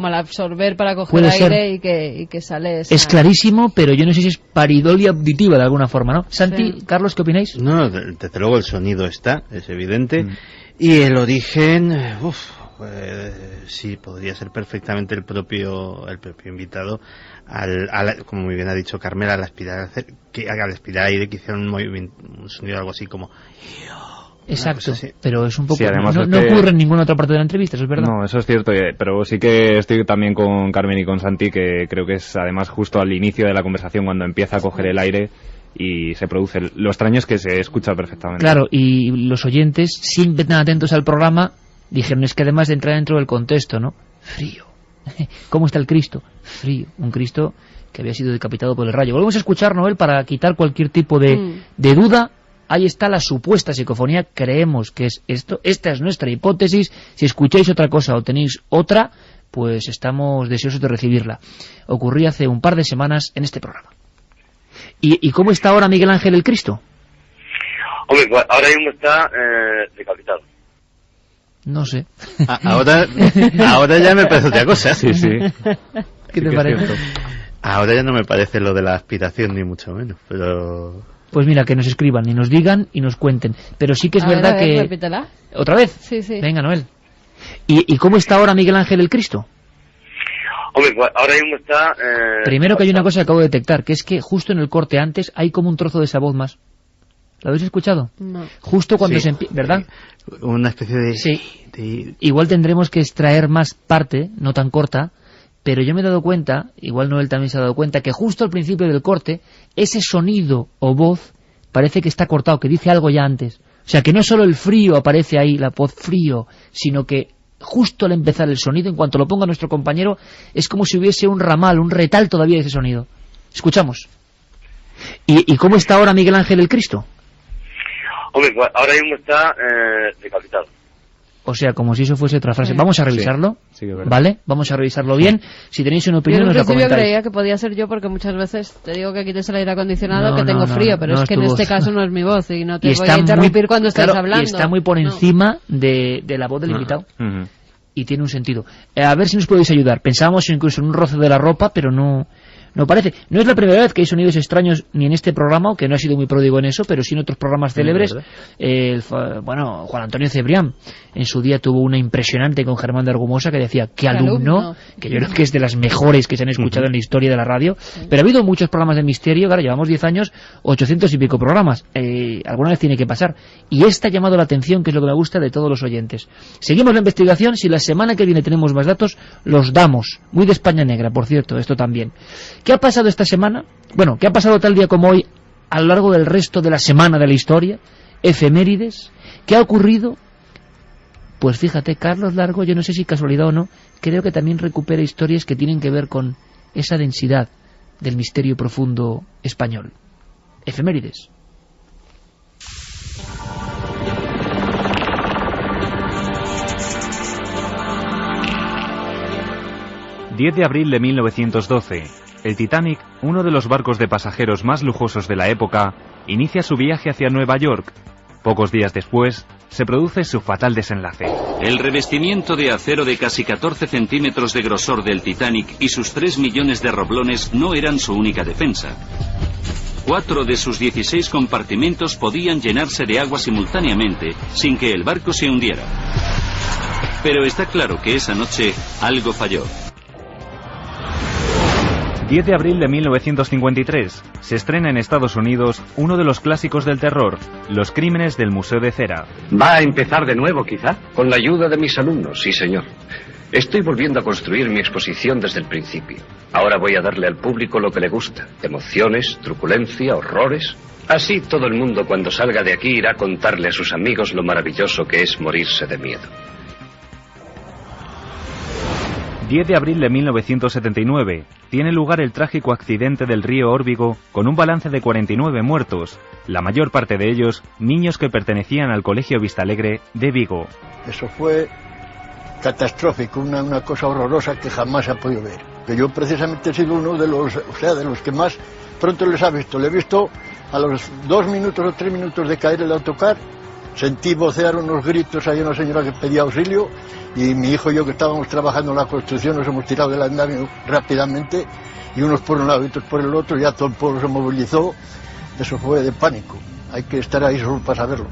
al absorber para coger Puede aire y que sale esa... Es clarísimo, pero yo no sé si es paridolia auditiva de alguna forma, ¿no? Santi, sí. Carlos, ¿qué opináis? No, desde luego el sonido está, es evidente, y el origen, sí, podría ser perfectamente el propio invitado, como muy bien ha dicho Carmela, al aspirar aire, que hiciera un sonido algo así como... Exacto, pero es un poco... Sí, además no ocurre en ninguna otra parte de la entrevista, eso es verdad. No, eso es cierto, pero sí que estoy también con Carmen y con Santi, que creo que es además justo al inicio de la conversación cuando empieza a coger el aire y se produce. Lo extraño es que se escucha perfectamente. Claro, y los oyentes, siempre tan atentos al programa, dijeron, es que además de entrar dentro del contexto, ¿no? Frío. ¿Cómo está el Cristo? Frío. Un Cristo que había sido decapitado por el rayo. Volvemos a escuchar, Noel, para quitar cualquier tipo de duda. Ahí está la supuesta psicofonía, creemos que es esto, esta es nuestra hipótesis. Si escucháis otra cosa o tenéis otra, pues estamos deseosos de recibirla. Ocurrió hace un par de semanas en este programa. ¿Y cómo está ahora Miguel Ángel el Cristo? Hombre, pues ahora mismo está decapitado. No sé. Ahora ya me parece otra cosa. Sí. ¿Qué te parece? Ahora ya no me parece lo de la aspiración ni mucho menos, pero... Pues mira, que nos escriban y nos digan y nos cuenten. Pero sí que es verdad que... Repítela. ¿Otra vez? Sí. Venga, Noel. ¿Y cómo está ahora Miguel Ángel el Cristo? Hombre, pues ahora mismo está... Primero que hay una cosa que acabo de detectar, que es que justo en el corte antes hay como un trozo de esa voz más. ¿Lo habéis escuchado? No. Justo cuando se empieza... ¿Verdad? Una especie de... Sí. Igual tendremos que extraer más parte, no tan corta, pero yo me he dado cuenta, igual Noel también se ha dado cuenta, que justo al principio del corte, ese sonido o voz parece que está cortado, que dice algo ya antes. O sea, que no solo el frío aparece ahí, la voz frío, sino que justo al empezar el sonido, en cuanto lo ponga nuestro compañero, es como si hubiese un ramal, un retal todavía de ese sonido. Escuchamos. ¿Y cómo está ahora Miguel Ángel el Cristo? Hombre, pues ahora mismo está decapitado. O sea, como si eso fuese otra frase. Vamos a revisarlo, sí, ¿vale? Vamos a revisarlo bien. Si tenéis una opinión, nos la comentáis. Yo creía que podía ser yo, porque muchas veces te digo que quites el aire acondicionado, que tengo frío, pero es que en este caso no es mi voz y no te voy a interrumpir cuando estáis hablando. Y está muy por encima de la voz del invitado. Y tiene un sentido. A ver si nos podéis ayudar. Pensábamos incluso en un roce de la ropa, pero no parece. No es la primera vez que hay sonidos extraños ni en este programa, que no ha sido muy pródigo en eso, pero sí en otros programas célebres. Juan Antonio Cebrián en su día tuvo una impresionante con Germán de Argumosa, que decía, qué alumno, que yo creo que es de las mejores que se han escuchado en la historia de la radio. Pero ha habido muchos programas de misterio, claro, llevamos 10 años, 800 y pico programas. Alguna vez tiene que pasar. Y esta ha llamado la atención, que es lo que me gusta de todos los oyentes. Seguimos la investigación. Si la semana que viene tenemos más datos, los damos. Muy de España Negra, por cierto, esto también. ¿Qué ha pasado esta semana? Bueno, ¿qué ha pasado tal día como hoy a lo largo del resto de la semana de la historia? Efemérides. ¿Qué ha ocurrido? Pues fíjate, Carlos Largo, yo no sé si casualidad o no, creo que también recupera historias que tienen que ver con esa densidad del misterio profundo español. Efemérides. ...10 de abril de 1912... el Titanic, uno de los barcos de pasajeros más lujosos de la época, inicia su viaje hacia Nueva York. Pocos días después, se produce su fatal desenlace. El revestimiento de acero de casi 14 centímetros de grosor del Titanic y sus 3 millones de roblones no eran su única defensa. 4 de sus 16 compartimentos podían llenarse de agua simultáneamente, sin que el barco se hundiera. Pero está claro que esa noche algo falló. 10 de abril de 1953. Se estrena en Estados Unidos uno de los clásicos del terror, Los crímenes del Museo de Cera. ¿Va a empezar de nuevo, quizá? Con la ayuda de mis alumnos, sí, señor. Estoy volviendo a construir mi exposición desde el principio. Ahora voy a darle al público lo que le gusta. Emociones, truculencia, horrores. Así todo el mundo cuando salga de aquí irá a contarle a sus amigos lo maravilloso que es morirse de miedo. 10 de abril de 1979. Tiene lugar el trágico accidente del río Órbigo con un balance de 49 muertos, la mayor parte de ellos niños que pertenecían al Colegio Vistalegre de Vigo. Eso fue catastrófico, una cosa horrorosa que jamás se ha podido ver. Que yo precisamente he sido uno de los que más pronto les ha visto. Le he visto a los 2 minutos o 3 minutos de caer el autocar. Sentí vocear unos gritos, hay una señora que pedía auxilio y mi hijo y yo que estábamos trabajando en la construcción nos hemos tirado del andamio rápidamente y unos por un lado y otros por el otro, ya todo el pueblo se movilizó. Eso fue de pánico, hay que estar ahí solo para saberlo.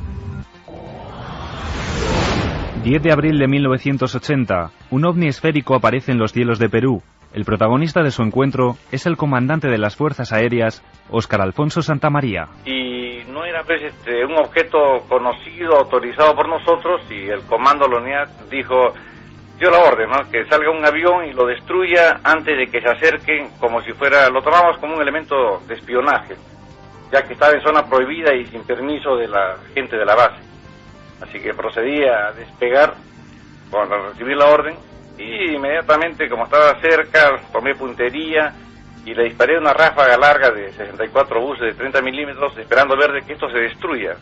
10 de abril de 1980, un ovni esférico aparece en los cielos de Perú. El protagonista de su encuentro es el comandante de las Fuerzas Aéreas, Óscar Alfonso Santamaría. Y no era pues, un objeto conocido, autorizado por nosotros, y el comando de la unidad dio la orden, ¿no? Que salga un avión y lo destruya antes de que se acerquen, como si fuera, lo tomamos como un elemento de espionaje, ya que estaba en zona prohibida y sin permiso de la gente de la base. Así que procedí a despegar cuando recibí la orden y inmediatamente, como estaba cerca, tomé puntería y le disparé una ráfaga larga de 64 buses de 30 milímetros esperando ver de que esto se destruya.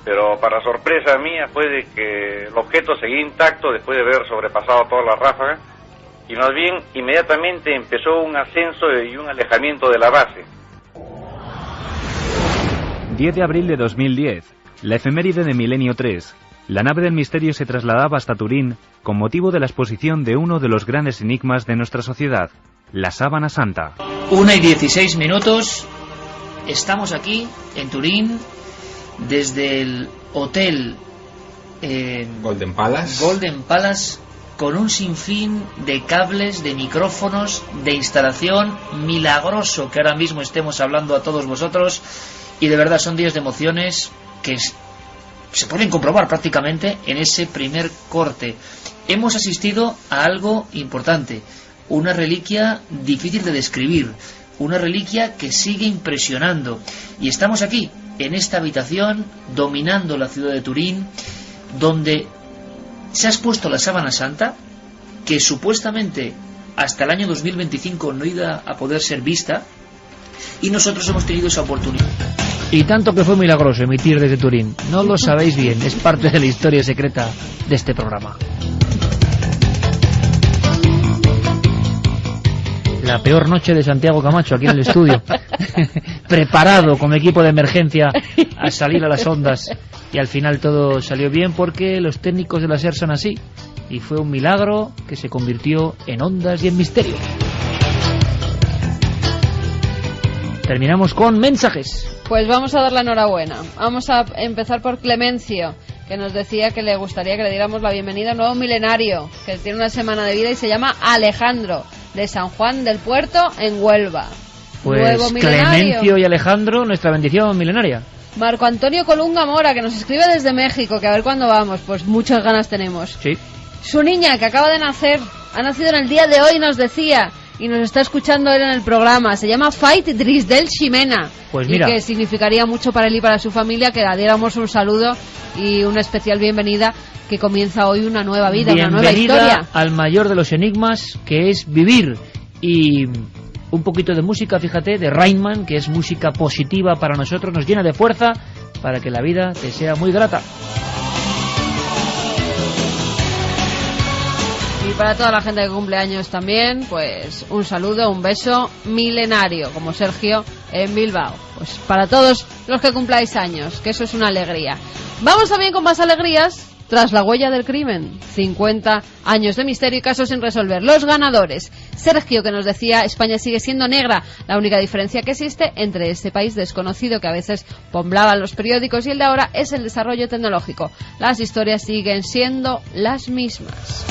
Pero para sorpresa mía fue de que el objeto seguía intacto después de haber sobrepasado toda la ráfaga y más bien inmediatamente empezó un ascenso y un alejamiento de la base. 10 de abril de 2010. La efeméride de Milenio 3. La nave del misterio se trasladaba hasta Turín con motivo de la exposición de uno de los grandes enigmas de nuestra sociedad, la Sábana Santa. 1:16. Estamos aquí en Turín desde el hotel Golden Palace con un sinfín de cables, de micrófonos, de instalación. Milagroso que ahora mismo estemos hablando a todos vosotros y de verdad son días de emociones que se pueden comprobar prácticamente en ese primer corte. Hemos asistido a algo importante, una reliquia difícil de describir, una reliquia que sigue impresionando, y estamos aquí en esta habitación dominando la ciudad de Turín, donde se ha expuesto la Sábana Santa, que supuestamente hasta el año 2025 no iba a poder ser vista, y nosotros hemos tenido esa oportunidad. Y tanto que fue milagroso emitir desde Turín. No lo sabéis bien, es parte de la historia secreta de este programa. La peor noche de Santiago Camacho aquí en el estudio. Preparado como equipo de emergencia a salir a las ondas. Y al final todo salió bien porque los técnicos de la SER son así. Y fue un milagro que se convirtió en ondas y en misterio. Terminamos con mensajes. Pues vamos a dar la enhorabuena. Vamos a empezar por Clemencio, que nos decía que le gustaría que le diéramos la bienvenida a un nuevo milenario, que tiene una semana de vida y se llama Alejandro, de San Juan del Puerto, en Huelva. Pues nuevo milenario. Clemencio y Alejandro, nuestra bendición milenaria. Marco Antonio Colunga Mora, que nos escribe desde México, que a ver cuándo vamos, pues muchas ganas tenemos. Sí. Su niña, que acaba de nacer, ha nacido en el día de hoy, nos decía, y nos está escuchando él en el programa. Se llama Fait Drisdel Ximena. Pues mira. Y que significaría mucho para él y para su familia que le diéramos un saludo y una especial bienvenida, que comienza hoy una nueva vida, una nueva historia. Al mayor de los enigmas, que es vivir. Y un poquito de música, fíjate, de Rainman, que es música positiva para nosotros, nos llena de fuerza para que la vida te sea muy grata. Y para toda la gente que cumple años también, pues un saludo, un beso milenario, como Sergio en Bilbao. Pues para todos los que cumpláis años, que eso es una alegría. Vamos también con más alegrías. Tras la huella del crimen, 50 años de misterio y casos sin resolver. Los ganadores. Sergio, que nos decía, España sigue siendo negra. La única diferencia que existe entre este país desconocido que a veces poblaban los periódicos y el de ahora es el desarrollo tecnológico. Las historias siguen siendo las mismas.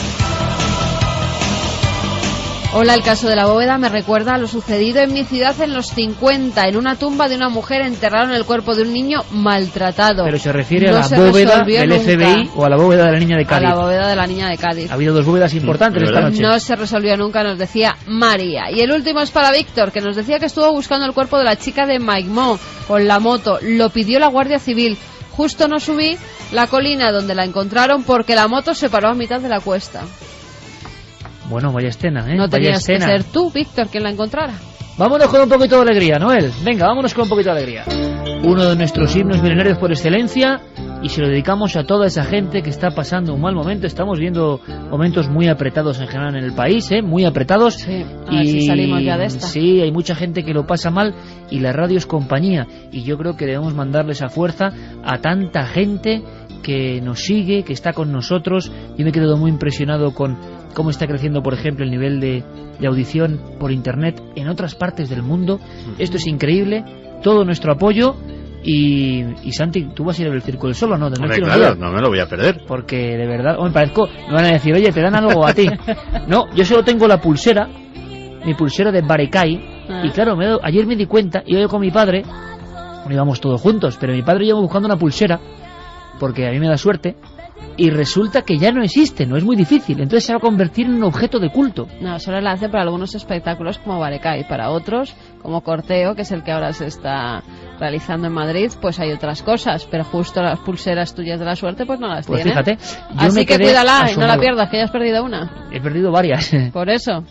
Hola, el caso de la bóveda me recuerda a lo sucedido en mi ciudad en los 50. En una tumba de una mujer enterraron el cuerpo de un niño maltratado. Pero se refiere a la bóveda del FBI o a la bóveda de la niña de Cádiz. A la bóveda de la niña de Cádiz. Ha habido dos bóvedas importantes esta noche. No se resolvió nunca, nos decía María. Y el último es para Víctor, que nos decía que estuvo buscando el cuerpo de la chica de Maigmont con la moto. Lo pidió la Guardia Civil. Justo no subí la colina donde la encontraron porque la moto se paró a mitad de la cuesta. Bueno, vaya escena, ¿eh? No tenías que ser tú, Víctor, quien la encontrara. Vámonos con un poquito de alegría, Noel. Venga, vámonos con un poquito de alegría. Uno de nuestros himnos milenarios por excelencia, y se lo dedicamos a toda esa gente que está pasando un mal momento. Estamos viendo momentos muy apretados en general en el país, muy apretados. Sí, a ver si salimos ya de esta. Sí, hay mucha gente que lo pasa mal y la radio es compañía. Y yo creo que debemos mandarle esa fuerza a tanta gente que nos sigue, que está con nosotros. Yo me he quedado muy impresionado con cómo está creciendo, por ejemplo, el nivel de audición por internet en otras partes del mundo. Esto es increíble, todo nuestro apoyo. Y Santi, ¿tú vas a ir a ver el Circo del Sol o no? Claro, no me lo voy a perder. Porque de verdad, me parezco, me van a decir, oye, te dan algo a ti. No, yo solo tengo la pulsera, mi pulsera de Barekai. Y claro, ayer me di cuenta, iba yo con mi padre, no íbamos todos juntos, pero mi padre lleva buscando una pulsera, porque a mí me da suerte. Y resulta que ya no existe, no es muy difícil. Entonces se va a convertir en un objeto de culto. No, solo la hace para algunos espectáculos como Barekai. Para otros, como Corteo, que es el que ahora se está realizando en Madrid, pues hay otras cosas. Pero justo las pulseras tuyas de la suerte, pues no las pues tienen. Fíjate, así que cuídala y no la pierdas, que ya has perdido una. He perdido varias. Por eso.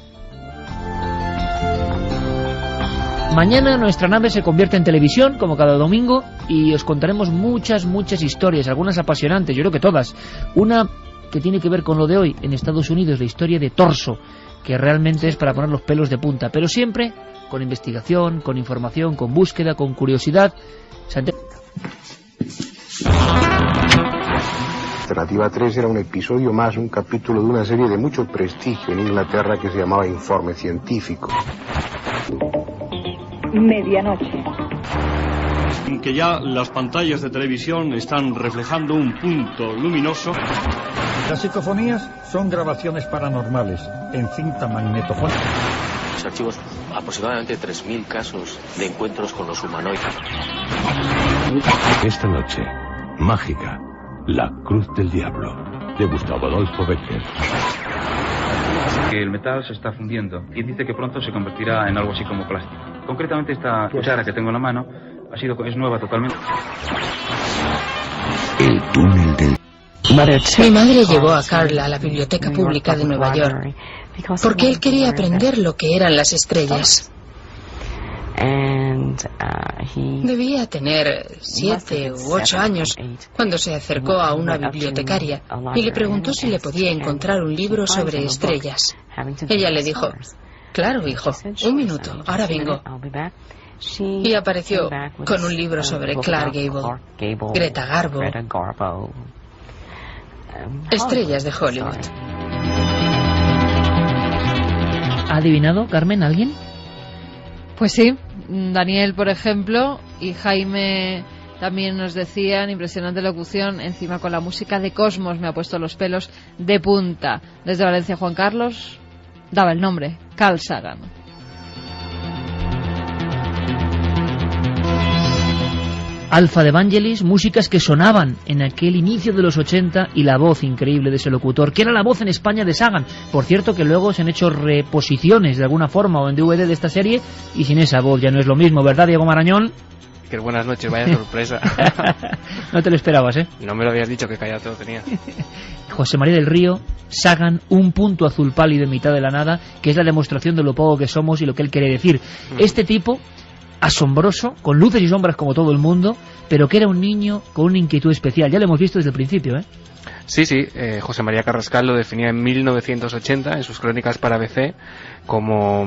Mañana nuestra nave se convierte en televisión, como cada domingo, y os contaremos muchas historias, algunas apasionantes, yo creo que todas. Una que tiene que ver con lo de hoy, en Estados Unidos, la historia de Torso, que realmente es para poner los pelos de punta, pero siempre con investigación, con información, con búsqueda, con curiosidad. Alternativa 3 era un episodio más, un capítulo de una serie de mucho prestigio en Inglaterra que se llamaba Informe Científico. Medianoche. Que ya las pantallas de televisión están reflejando un punto luminoso. Las psicofonías son grabaciones paranormales en cinta magnetofónica. Los archivos aproximadamente 3.000 casos de encuentros con los humanoides. Esta noche, mágica, La Cruz del Diablo, de Gustavo Adolfo Bécquer. Que el metal se está fundiendo y dice que pronto se convertirá en algo así como plástico. Concretamente esta cuchara que tengo en la mano es nueva totalmente. El túnel del... Mi madre llevó a Carl a la biblioteca pública de Nueva York porque él quería aprender lo que eran las estrellas. Debía tener 7 u 8 años cuando se acercó a una bibliotecaria y le preguntó si le podía encontrar un libro sobre estrellas. Ella le dijo: claro, hijo, un minuto, ahora vengo. Y apareció con un libro sobre Clark Gable, Greta Garbo, estrellas de Hollywood. ¿Ha adivinado, Carmen, alguien? Pues sí, Daniel, por ejemplo, y Jaime también nos decían, impresionante locución, encima con la música de Cosmos me ha puesto los pelos de punta. Desde Valencia, Juan Carlos daba el nombre, Carl Sagan. Alpha de Vangelis, músicas que sonaban en aquel inicio de los 80 y la voz increíble de ese locutor, que era la voz en España de Sagan. Por cierto que luego se han hecho reposiciones de alguna forma o en DVD de esta serie y sin esa voz ya no es lo mismo, ¿verdad, Diego Marañón? Que buenas noches, vaya sorpresa. No te lo esperabas, ¿eh? No me lo habías dicho, que callado tenía. José María del Río, Sagan, un punto azul pálido en mitad de la nada, que es la demostración de lo poco que somos y lo que él quiere decir. Este tipo, asombroso, con luces y sombras como todo el mundo, pero que era un niño con una inquietud especial. Ya lo hemos visto desde el principio, ¿eh? Sí, José María Carrascal lo definía en 1980 en sus crónicas para ABC como,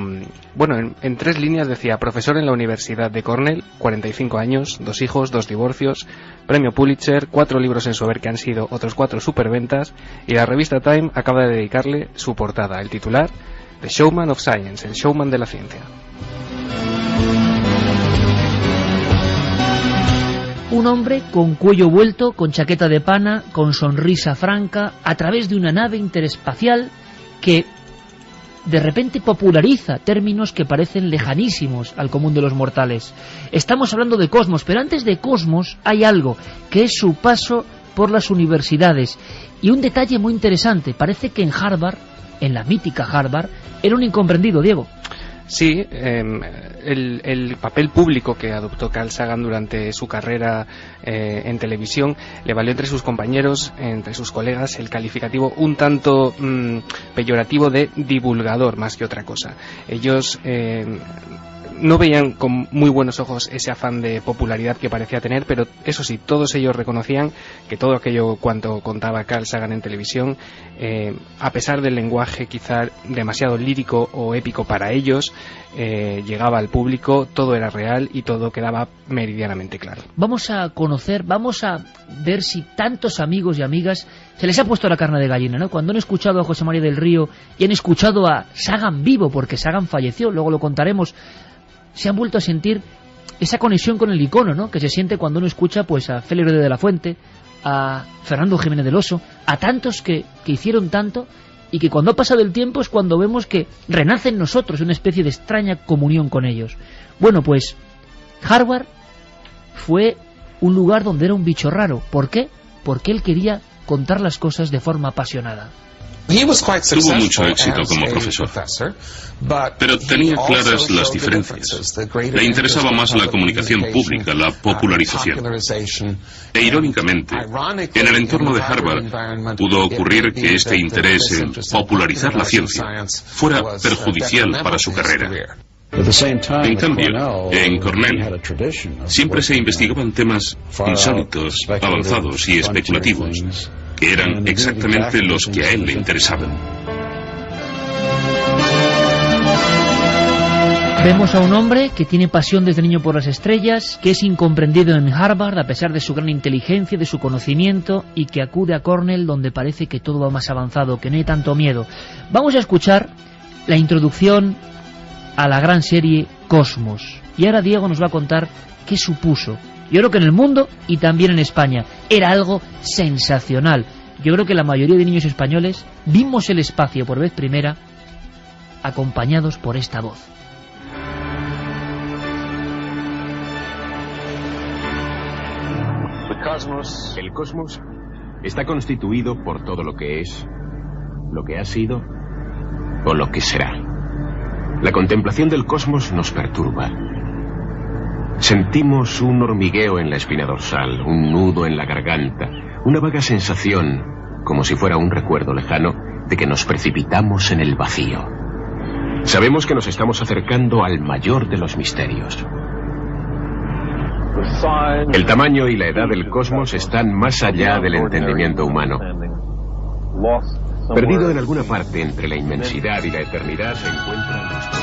bueno, en 3 líneas decía: profesor en la Universidad de Cornell, 45 años, 2 hijos, 2 divorcios, premio Pulitzer, 4 libros en su haber que han sido otros 4 superventas, y la revista Time acaba de dedicarle su portada, el titular: The Showman of Science, el showman de la ciencia. Un hombre con cuello vuelto, con chaqueta de pana, con sonrisa franca, a través de una nave interespacial que de repente populariza términos que parecen lejanísimos al común de los mortales. Estamos hablando de Cosmos, pero antes de Cosmos hay algo, que es su paso por las universidades. Y un detalle muy interesante, parece que en Harvard, en la mítica Harvard, era un incomprendido, Diego. Sí, el papel público que adoptó Carl Sagan durante su carrera en televisión le valió entre sus compañeros, entre sus colegas, el calificativo un tanto peyorativo de divulgador más que otra cosa. Ellos no veían con muy buenos ojos ese afán de popularidad que parecía tener, pero eso sí, todos ellos reconocían que todo aquello cuanto contaba Carl Sagan en televisión, a pesar del lenguaje quizá demasiado lírico o épico para ellos, llegaba al público, todo era real y todo quedaba meridianamente claro. Vamos a conocer, vamos a ver si tantos amigos y amigas se les ha puesto la carne de gallina, ¿no? Cuando han escuchado a José María del Río y han escuchado a Sagan vivo, porque Sagan falleció, luego lo contaremos, se han vuelto a sentir esa conexión con el icono, ¿no? Que se siente cuando uno escucha pues a Félix de la Fuente, a Fernando Jiménez del Oso, a tantos que hicieron tanto, y que cuando ha pasado el tiempo es cuando vemos que renace en nosotros una especie de extraña comunión con ellos. Bueno, pues Harvard fue un lugar donde era un bicho raro. ¿Por qué? Porque él quería contar las cosas de forma apasionada. Tuvo mucho éxito como profesor, pero tenía claras las diferencias. Le interesaba más la comunicación pública, la popularización. E irónicamente, en el entorno de Harvard pudo ocurrir que este interés en popularizar la ciencia fuera perjudicial para su carrera. En cambio, en Cornell siempre se investigaban temas insólitos, avanzados y especulativos, que eran exactamente los que a él le interesaban. Vemos a un hombre que tiene pasión desde niño por las estrellas, que es incomprendido en Harvard a pesar de su gran inteligencia, de su conocimiento, y que acude a Cornell donde parece que todo va más avanzado, que no hay tanto miedo. Vamos a escuchar la introducción a la gran serie Cosmos. Y ahora Diego nos va a contar qué supuso. Yo creo que en el mundo y también en España era algo sensacional. Yo creo que la mayoría de niños españoles vimos el espacio por vez primera acompañados por esta voz. El cosmos está constituido por todo lo que es, lo que ha sido o lo que será. La contemplación del cosmos nos perturba. Sentimos un hormigueo en la espina dorsal, un nudo en la garganta, una vaga sensación, como si fuera un recuerdo lejano, de que nos precipitamos en el vacío. Sabemos que nos estamos acercando al mayor de los misterios. El tamaño y la edad del cosmos están más allá del entendimiento humano. Perdido en alguna parte entre la inmensidad y la eternidad se encuentra nuestro...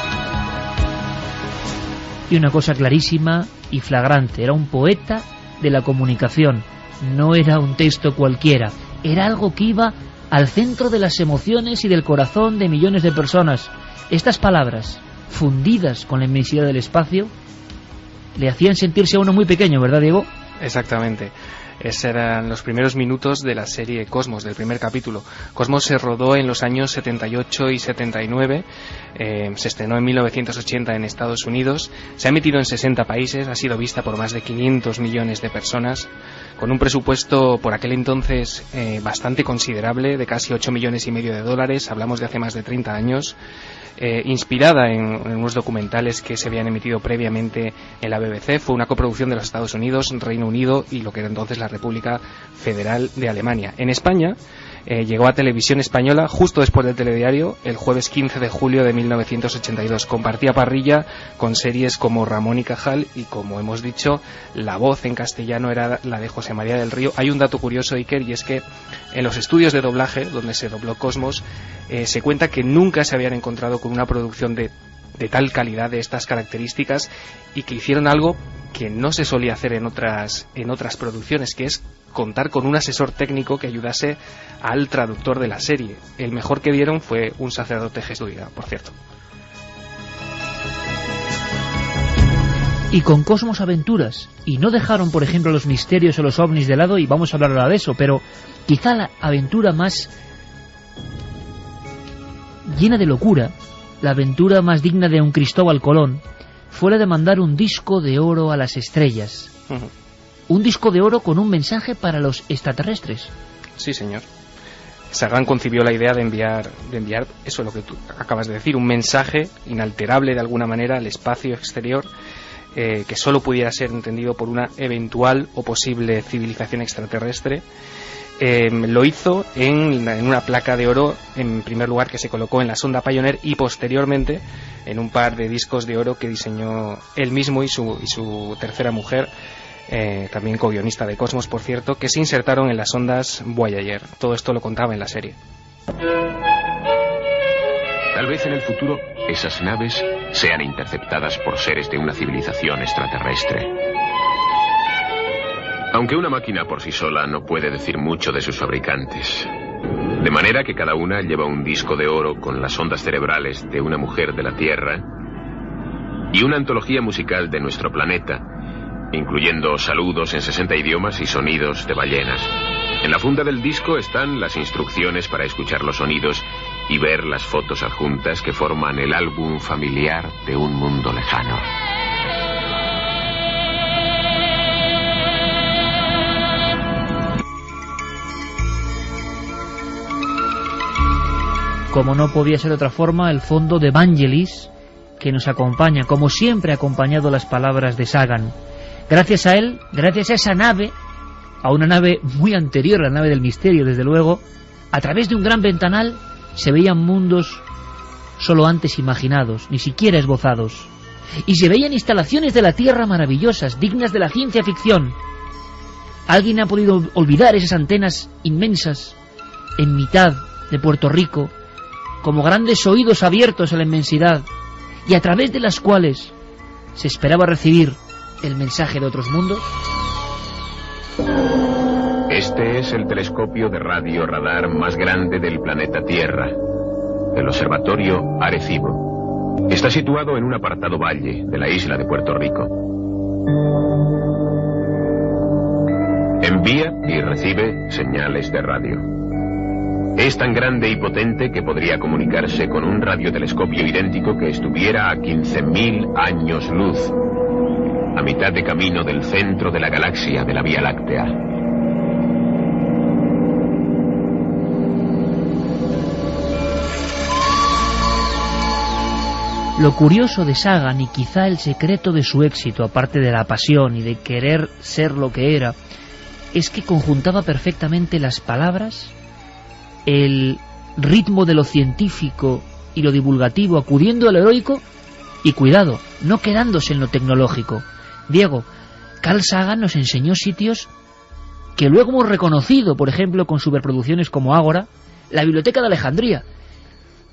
Y una cosa clarísima y flagrante, era un poeta de la comunicación, no era un texto cualquiera, era algo que iba al centro de las emociones y del corazón de millones de personas. Estas palabras, fundidas con la inmensidad del espacio, le hacían sentirse a uno muy pequeño, ¿verdad, Diego? Exactamente. Esos eran los primeros minutos de la serie Cosmos, del primer capítulo. Cosmos se rodó en los años 78 y 79, se estrenó en 1980 en Estados Unidos, se ha emitido en 60 países, ha sido vista por más de 500 millones de personas, con un presupuesto por aquel entonces bastante considerable, de casi 8 millones y medio de dólares, hablamos de hace más de 30 años, inspirada en unos documentales que se habían emitido previamente en la BBC. Fue una coproducción de los Estados Unidos, Reino Unido y lo que era entonces la República Federal de Alemania. En España llegó a Televisión Española justo después del telediario, el jueves 15 de julio de 1982. Compartía parrilla con series como Ramón y Cajal y, como hemos dicho, la voz en castellano era la de José María del Río. Hay un dato curioso, Iker, y es que en los estudios de doblaje, donde se dobló Cosmos, se cuenta que nunca se habían encontrado con una producción de tal calidad, de estas características, y que hicieron algo que no se solía hacer en otras producciones, que es contar con un asesor técnico que ayudase al traductor de la serie. El mejor que dieron fue un sacerdote jesuita, por cierto. Y con Cosmos aventuras, y no dejaron, por ejemplo, los misterios o los ovnis de lado, y vamos a hablar ahora de eso, pero quizá la aventura más llena de locura, la aventura más digna de un Cristóbal Colón, fue la de mandar un disco de oro a las estrellas. Un disco de oro con un mensaje para los extraterrestres. Sí, señor. Sagan concibió la idea de enviar eso, lo que tú acabas de decir, un mensaje inalterable de alguna manera al espacio exterior, que solo pudiera ser entendido por una eventual o posible civilización extraterrestre. Lo hizo en una placa de oro, en primer lugar, que se colocó en la sonda Pioneer, y posteriormente en un par de discos de oro que diseñó él mismo y su tercera mujer, también co-guionista de Cosmos, por cierto, que se insertaron en las sondas Voyager. Todo esto lo contaba en la serie. Tal vez en el futuro esas naves sean interceptadas por seres de una civilización extraterrestre. Aunque una máquina por sí sola no puede decir mucho de sus fabricantes. De manera que cada una lleva un disco de oro con las ondas cerebrales de una mujer de la Tierra y una antología musical de nuestro planeta, incluyendo saludos en 60 idiomas y sonidos de ballenas. En la funda del disco están las instrucciones para escuchar los sonidos y ver las fotos adjuntas que forman el álbum familiar de un mundo lejano. Como no podía ser de otra forma, el fondo de Vangelis, que nos acompaña, como siempre ha acompañado las palabras de Sagan. Gracias a él, gracias a esa nave, a una nave muy anterior, la nave del misterio, desde luego, a través de un gran ventanal se veían mundos solo antes imaginados, ni siquiera esbozados. Y se veían instalaciones de la Tierra maravillosas, dignas de la ciencia ficción. ¿Alguien ha podido olvidar esas antenas inmensas en mitad de Puerto Rico, como grandes oídos abiertos a la inmensidad, y a través de las cuales se esperaba recibir el mensaje de otros mundos? Este es el telescopio de radio radar más grande del planeta Tierra, el observatorio Arecibo. Está situado en un apartado valle de la isla de Puerto Rico. Envía y recibe señales de radio. Es tan grande y potente que podría comunicarse con un radiotelescopio idéntico que estuviera a 15.000 años luz, a mitad de camino del centro de la galaxia de la Vía Láctea. Lo curioso de Sagan, y quizá el secreto de su éxito, aparte de la pasión y de querer ser lo que era, es que conjuntaba perfectamente las palabras, el ritmo de lo científico y lo divulgativo, acudiendo al heroico y, cuidado, no quedándose en lo tecnológico. Diego, Carl Sagan nos enseñó sitios que luego hemos reconocido, por ejemplo, con superproducciones como Ágora, la Biblioteca de Alejandría.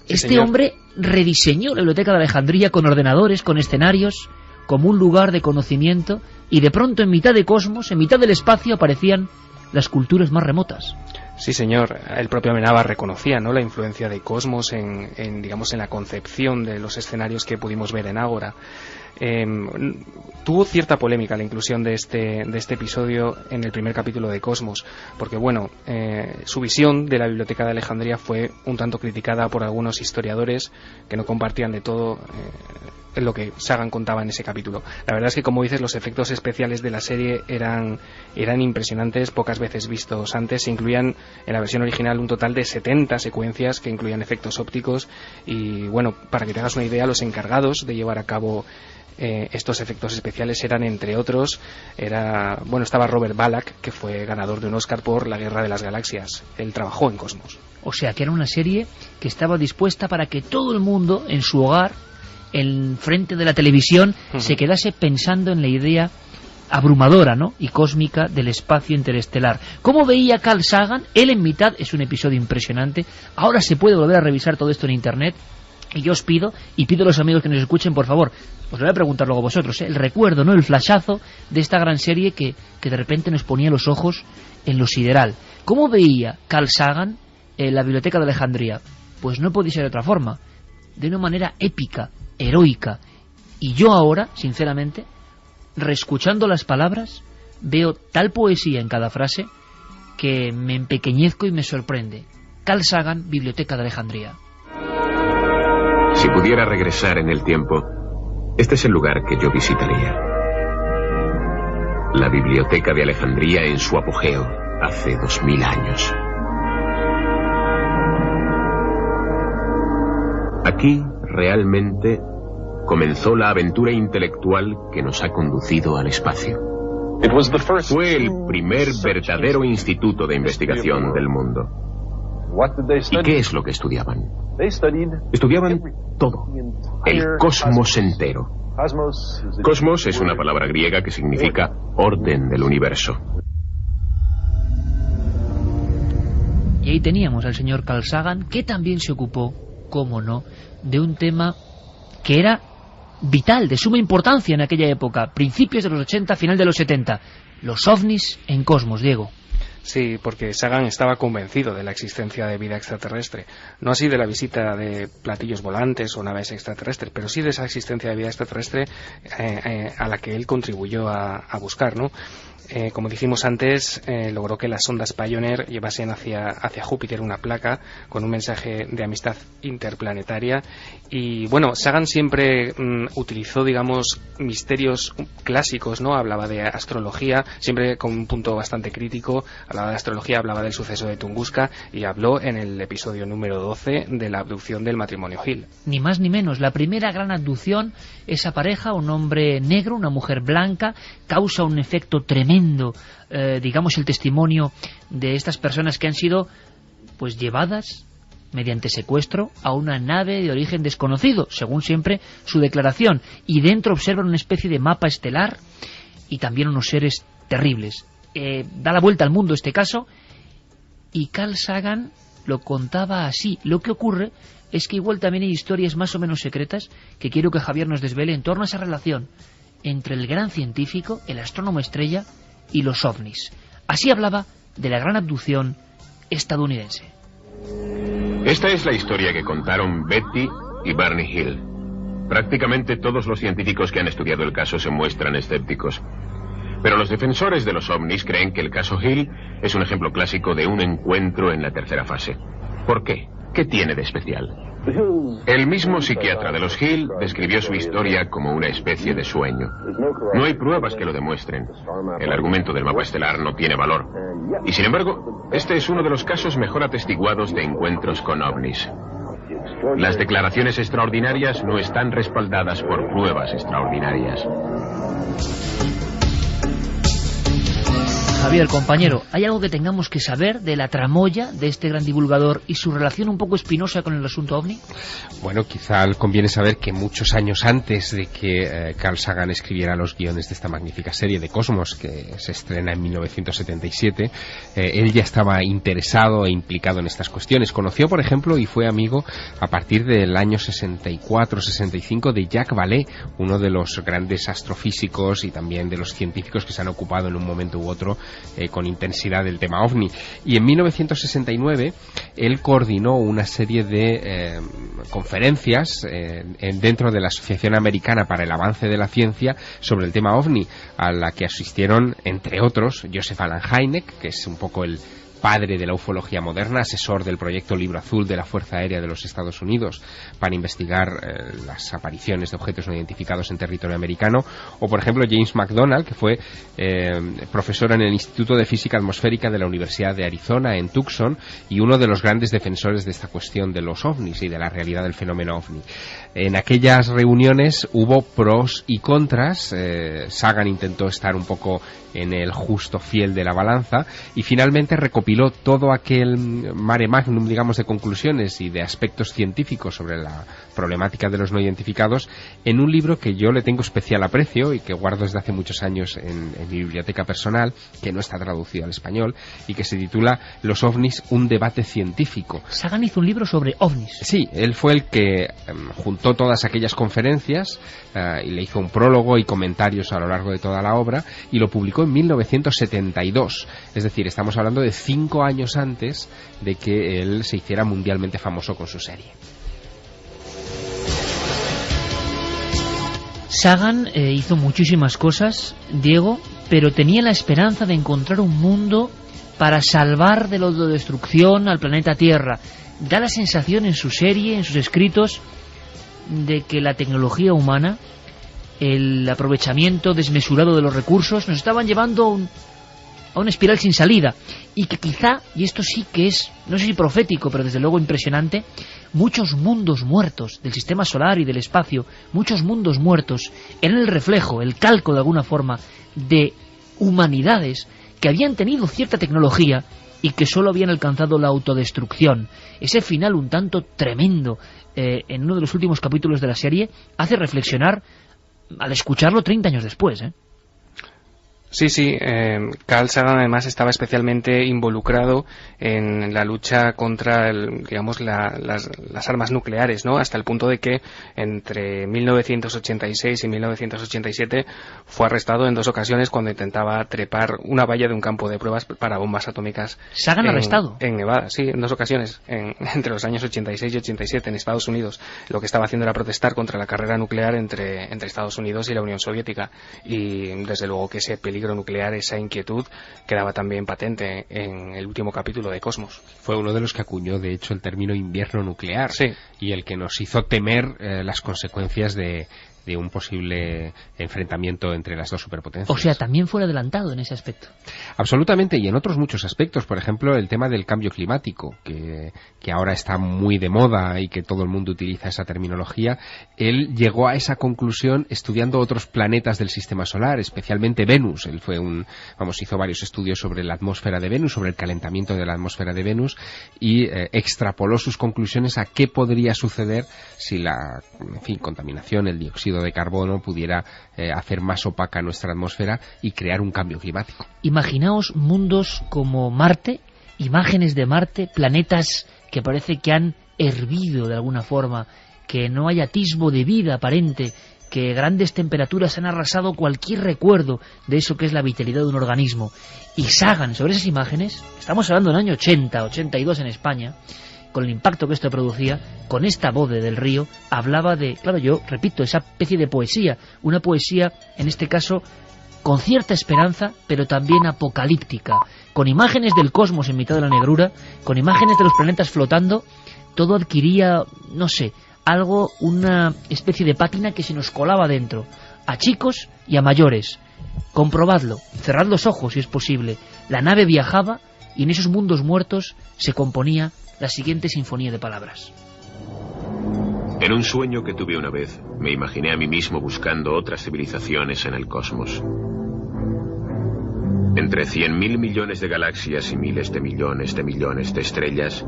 Sí, este señor. hombre rediseñó la Biblioteca de Alejandría con ordenadores, con escenarios, como un lugar de conocimiento, y de pronto en mitad de Cosmos, en mitad del espacio, aparecían las culturas más remotas. Sí, señor. El propio Amenábar reconocía, ¿no?, la influencia de Cosmos en digamos, en la concepción de los escenarios que pudimos ver en Ágora. Tuvo cierta polémica la inclusión de este episodio en el primer capítulo de Cosmos, porque bueno, su visión de la Biblioteca de Alejandría fue un tanto criticada por algunos historiadores que no compartían de todo lo que Sagan contaba en ese capítulo. La verdad es que, como dices, los efectos especiales de la serie eran impresionantes, pocas veces vistos antes. Se incluían en la versión original un total de 70 secuencias que incluían efectos ópticos, y bueno, para que te hagas una idea, los encargados de llevar a cabo estos efectos especiales eran, entre otros, estaba Robert Ballack, que fue ganador de un Oscar por La Guerra de las Galaxias. Él trabajó en Cosmos. O sea, que era una serie que estaba dispuesta para que todo el mundo, en su hogar, en frente de la televisión, se quedase pensando en la idea abrumadora, ¿no?, y cósmica del espacio interestelar. ¿Cómo veía Carl Sagan? Él en mitad, es un episodio impresionante. Ahora se puede volver a revisar todo esto en internet. Y yo os pido, y pido a los amigos que nos escuchen, por favor, os lo voy a preguntar luego a vosotros, el recuerdo, ¿no?, el flashazo de esta gran serie que de repente nos ponía los ojos en lo sideral. ¿Cómo veía Carl Sagan la Biblioteca de Alejandría? Pues no podía ser de otra forma, de una manera épica, heroica. Y yo ahora, sinceramente, reescuchando las palabras, veo tal poesía en cada frase que me empequeñezco y me sorprende. Carl Sagan, Biblioteca de Alejandría. Si pudiera regresar en el tiempo, este es el lugar que yo visitaría. La Biblioteca de Alejandría en su apogeo, hace 2000 años. Aquí, realmente, comenzó la aventura intelectual que nos ha conducido al espacio. Fue el primer verdadero instituto de investigación del mundo. ¿Y qué es lo que estudiaban? Estudiaban todo, el cosmos entero. Cosmos es una palabra griega que significa orden del universo. Y ahí teníamos al señor Carl Sagan, que también se ocupó, cómo no, de un tema que era vital, de suma importancia en aquella época, principios de los 80, final de los 70, los ovnis en Cosmos, Diego. Sí, porque Sagan estaba convencido de la existencia de vida extraterrestre. No así de la visita de platillos volantes o naves extraterrestres, pero sí de esa existencia de vida extraterrestre a la que él contribuyó a buscar, ¿no? Como dijimos antes, logró que las sondas Pioneer llevasen hacia Júpiter una placa con un mensaje de amistad interplanetaria. Y bueno, Sagan siempre utilizó, digamos, misterios clásicos, ¿no? Hablaba de astrología, siempre con un punto bastante crítico. Hablaba de astrología, hablaba del suceso de Tunguska y habló en el episodio número 12 de la abducción del matrimonio Hill. Ni más ni menos, la primera gran abducción, esa pareja, un hombre negro, una mujer blanca, causa un efecto tremendo, digamos, el testimonio de estas personas que han sido pues llevadas mediante secuestro a una nave de origen desconocido, según siempre su declaración, y dentro observan una especie de mapa estelar y también unos seres terribles. Da la vuelta al mundo este caso, y Carl Sagan lo contaba así. Lo que ocurre es que igual también hay historias más o menos secretas que quiero que Javier nos desvele en torno a esa relación entre el gran científico, el astrónomo estrella, y los ovnis. Así hablaba de la gran abducción estadounidense. Esta es la historia que contaron Betty y Barney Hill. Prácticamente todos los científicos que han estudiado el caso se muestran escépticos. Pero los defensores de los ovnis creen que el caso Hill es un ejemplo clásico de un encuentro en la tercera fase. ¿Por qué? ¿Qué tiene de especial? El mismo psiquiatra de los Hill describió su historia como una especie de sueño. No hay pruebas que lo demuestren. El argumento del mapa estelar no tiene valor. Y sin embargo, este es uno de los casos mejor atestiguados de encuentros con ovnis. Las declaraciones extraordinarias no están respaldadas por pruebas extraordinarias. Javier, compañero, ¿hay algo que tengamos que saber de la tramoya de este gran divulgador y su relación un poco espinosa con el asunto ovni? Bueno, quizá conviene saber que muchos años antes de que Carl Sagan escribiera los guiones de esta magnífica serie de Cosmos, que se estrena en 1977, él ya estaba interesado e implicado en estas cuestiones. Conoció, por ejemplo, y fue amigo a partir del año 64-65 de Jacques Vallée, uno de los grandes astrofísicos y también de los científicos que se han ocupado en un momento u otro con intensidad del tema ovni. Y en 1969 él coordinó una serie de conferencias dentro de la Asociación Americana para el Avance de la Ciencia sobre el tema ovni, a la que asistieron, entre otros, Joseph Allen Hynek, que es un poco el padre de la ufología moderna, asesor del proyecto Libro Azul de la Fuerza Aérea de los Estados Unidos para investigar las apariciones de objetos no identificados en territorio americano, o por ejemplo James McDonald, que fue profesor en el Instituto de Física Atmosférica de la Universidad de Arizona en Tucson y uno de los grandes defensores de esta cuestión de los ovnis y de la realidad del fenómeno ovni. En aquellas reuniones hubo pros y contras. Sagan intentó estar un poco en el justo fiel de la balanza y finalmente recopiló todo aquel mare magnum, digamos, de conclusiones y de aspectos científicos sobre la problemática de los no identificados en un libro que yo le tengo especial aprecio y que guardo desde hace muchos años en mi biblioteca personal, que no está traducido al español y que se titula Los ovnis, un debate científico. Sagan hizo un libro sobre ovnis. Sí, él fue el que juntó todas aquellas conferencias y le hizo un prólogo y comentarios a lo largo de toda la obra y lo publicó en 1972, es decir, estamos hablando de 5 años antes de que él se hiciera mundialmente famoso con su serie. Sagan hizo muchísimas cosas, Diego, pero tenía la esperanza de encontrar un mundo para salvar de la autodestrucción al planeta Tierra. Da la sensación en su serie, en sus escritos, de que la tecnología humana, el aprovechamiento desmesurado de los recursos, nos estaban llevando a una espiral sin salida, y que quizá, y esto sí que es, no sé si profético, pero desde luego impresionante, muchos mundos muertos del sistema solar y del espacio, muchos mundos muertos, eran el reflejo, el calco de alguna forma, de humanidades que habían tenido cierta tecnología y que solo habían alcanzado la autodestrucción. Ese final un tanto tremendo en uno de los últimos capítulos de la serie hace reflexionar al escucharlo 30 años después, ¿eh? Sí, Carl Sagan además estaba especialmente involucrado en la lucha contra, las armas nucleares, ¿no? Hasta el punto de que entre 1986 y 1987 fue arrestado en 2 ocasiones cuando intentaba trepar una valla de un campo de pruebas para bombas atómicas. ¿Sagan arrestado? En Nevada, sí, en 2 ocasiones, entre los años 86 y 87 en Estados Unidos. Lo que estaba haciendo era protestar contra la carrera nuclear entre Estados Unidos y la Unión Soviética, y desde luego que ese peligro nuclear, esa inquietud, quedaba también patente en el último capítulo de Cosmos. Fue uno de los que acuñó, de hecho, el término invierno nuclear, sí, y el que nos hizo temer las consecuencias de un posible enfrentamiento entre las dos superpotencias. O sea, también fue adelantado en ese aspecto. Absolutamente, y en otros muchos aspectos. Por ejemplo, el tema del cambio climático, que ahora está muy de moda y que todo el mundo utiliza esa terminología. Él llegó a esa conclusión estudiando otros planetas del sistema solar, especialmente Venus. Él hizo varios estudios sobre la atmósfera de Venus, sobre el calentamiento de la atmósfera de Venus, y extrapoló sus conclusiones a qué podría suceder si la contaminación, el dióxido de carbono pudiera hacer más opaca nuestra atmósfera y crear un cambio climático. Imaginaos mundos como Marte, imágenes de Marte, planetas que parece que han hervido de alguna forma, que no hay atisbo de vida aparente, que grandes temperaturas han arrasado cualquier recuerdo de eso que es la vitalidad de un organismo. Y Sagan, sobre esas imágenes, estamos hablando del año 80, 82 en España, con el impacto que esto producía, con esta voz de Del Río, hablaba de, claro, yo repito, esa especie de poesía, una poesía, en este caso, con cierta esperanza, pero también apocalíptica, con imágenes del cosmos en mitad de la negrura, con imágenes de los planetas flotando, todo adquiría, no sé, algo, una especie de pátina que se nos colaba dentro, a chicos y a mayores. Comprobadlo, cerrad los ojos si es posible. La nave viajaba y en esos mundos muertos se componía la siguiente sinfonía de palabras. En un sueño que tuve una vez, me imaginé a mí mismo buscando otras civilizaciones en el cosmos. Entre 100.000 millones de galaxias y miles de millones de estrellas,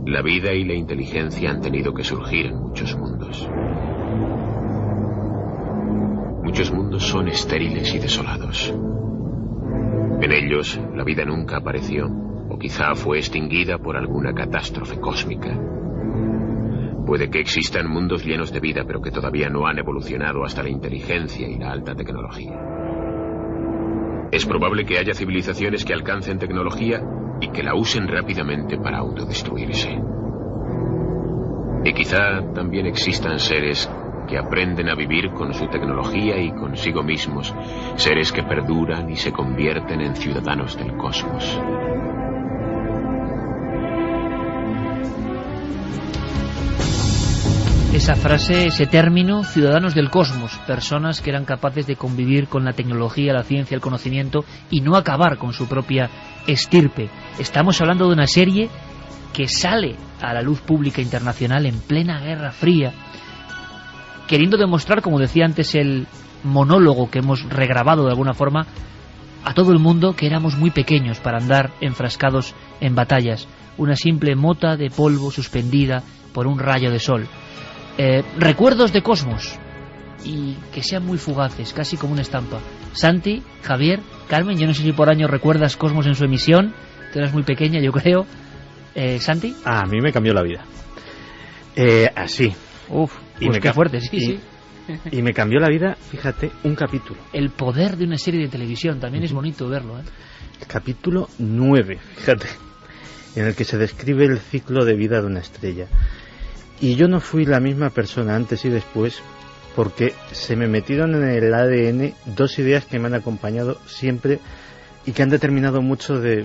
la vida y la inteligencia han tenido que surgir en muchos mundos. Muchos mundos son estériles y desolados. En ellos, la vida nunca apareció, o quizá fue extinguida por alguna catástrofe cósmica. Puede que existan mundos llenos de vida, pero que todavía no han evolucionado hasta la inteligencia y la alta tecnología. Es probable que haya civilizaciones que alcancen tecnología y que la usen rápidamente para autodestruirse. Y quizá también existan seres que aprenden a vivir con su tecnología y consigo mismos, seres que perduran y se convierten en ciudadanos del cosmos. Esa frase, ese término, ciudadanos del cosmos, personas que eran capaces de convivir con la tecnología, la ciencia, el conocimiento y no acabar con su propia estirpe. Estamos hablando de una serie que sale a la luz pública internacional en plena Guerra Fría, queriendo demostrar, como decía antes el monólogo que hemos regrabado de alguna forma, a todo el mundo que éramos muy pequeños para andar enfrascados en batallas, una simple mota de polvo suspendida por un rayo de sol. Recuerdos de Cosmos, y que sean muy fugaces, casi como una estampa. Santi, Javier, Carmen, yo no sé si por año recuerdas Cosmos en su emisión, tú eras muy pequeña, yo creo. Santi. A mí me cambió la vida. Así. Uf, pues qué fuerte, sí. Y me cambió la vida, fíjate, un capítulo. El poder de una serie de televisión, también es bonito verlo, ¿eh? El capítulo 9, fíjate, en el que se describe el ciclo de vida de una estrella. Y yo no fui la misma persona antes y después, porque se me metieron en el ADN dos ideas que me han acompañado siempre y que han determinado mucho de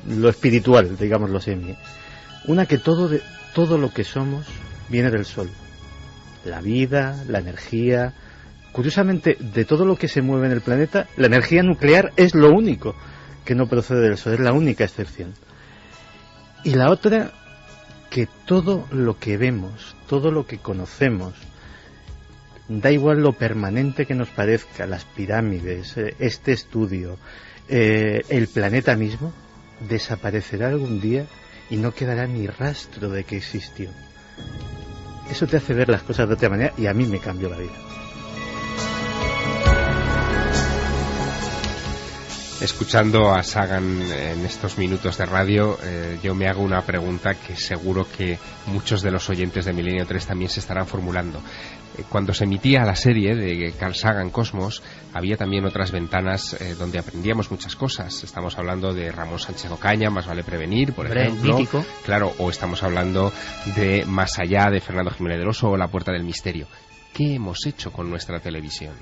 lo espiritual, digámoslo así en mí. Una, que todo lo que somos viene del Sol. la vida, la energía. Curiosamente, de todo lo que se mueve en el planeta, la energía nuclear es lo único que no procede del Sol, es la única excepción. Y la otra, que todo lo que vemos, todo lo que conocemos, da igual lo permanente que nos parezca, las pirámides, este estudio, el planeta mismo, desaparecerá algún día y no quedará ni rastro de que existió. Eso te hace ver las cosas de otra manera y a mí me cambió la vida. Escuchando a Sagan en estos minutos de radio, yo me hago una pregunta que seguro que muchos de los oyentes de Milenio 3 también se estarán formulando. Cuando se emitía la serie de Carl Sagan Cosmos, había también otras ventanas donde aprendíamos muchas cosas. Estamos hablando de Ramón Sánchez Ocaña, Más vale prevenir, por ejemplo. Mítico. Claro, o estamos hablando de Más allá, de Fernando Jiménez del Oso, o La puerta del misterio. ¿Qué hemos hecho con nuestra televisión?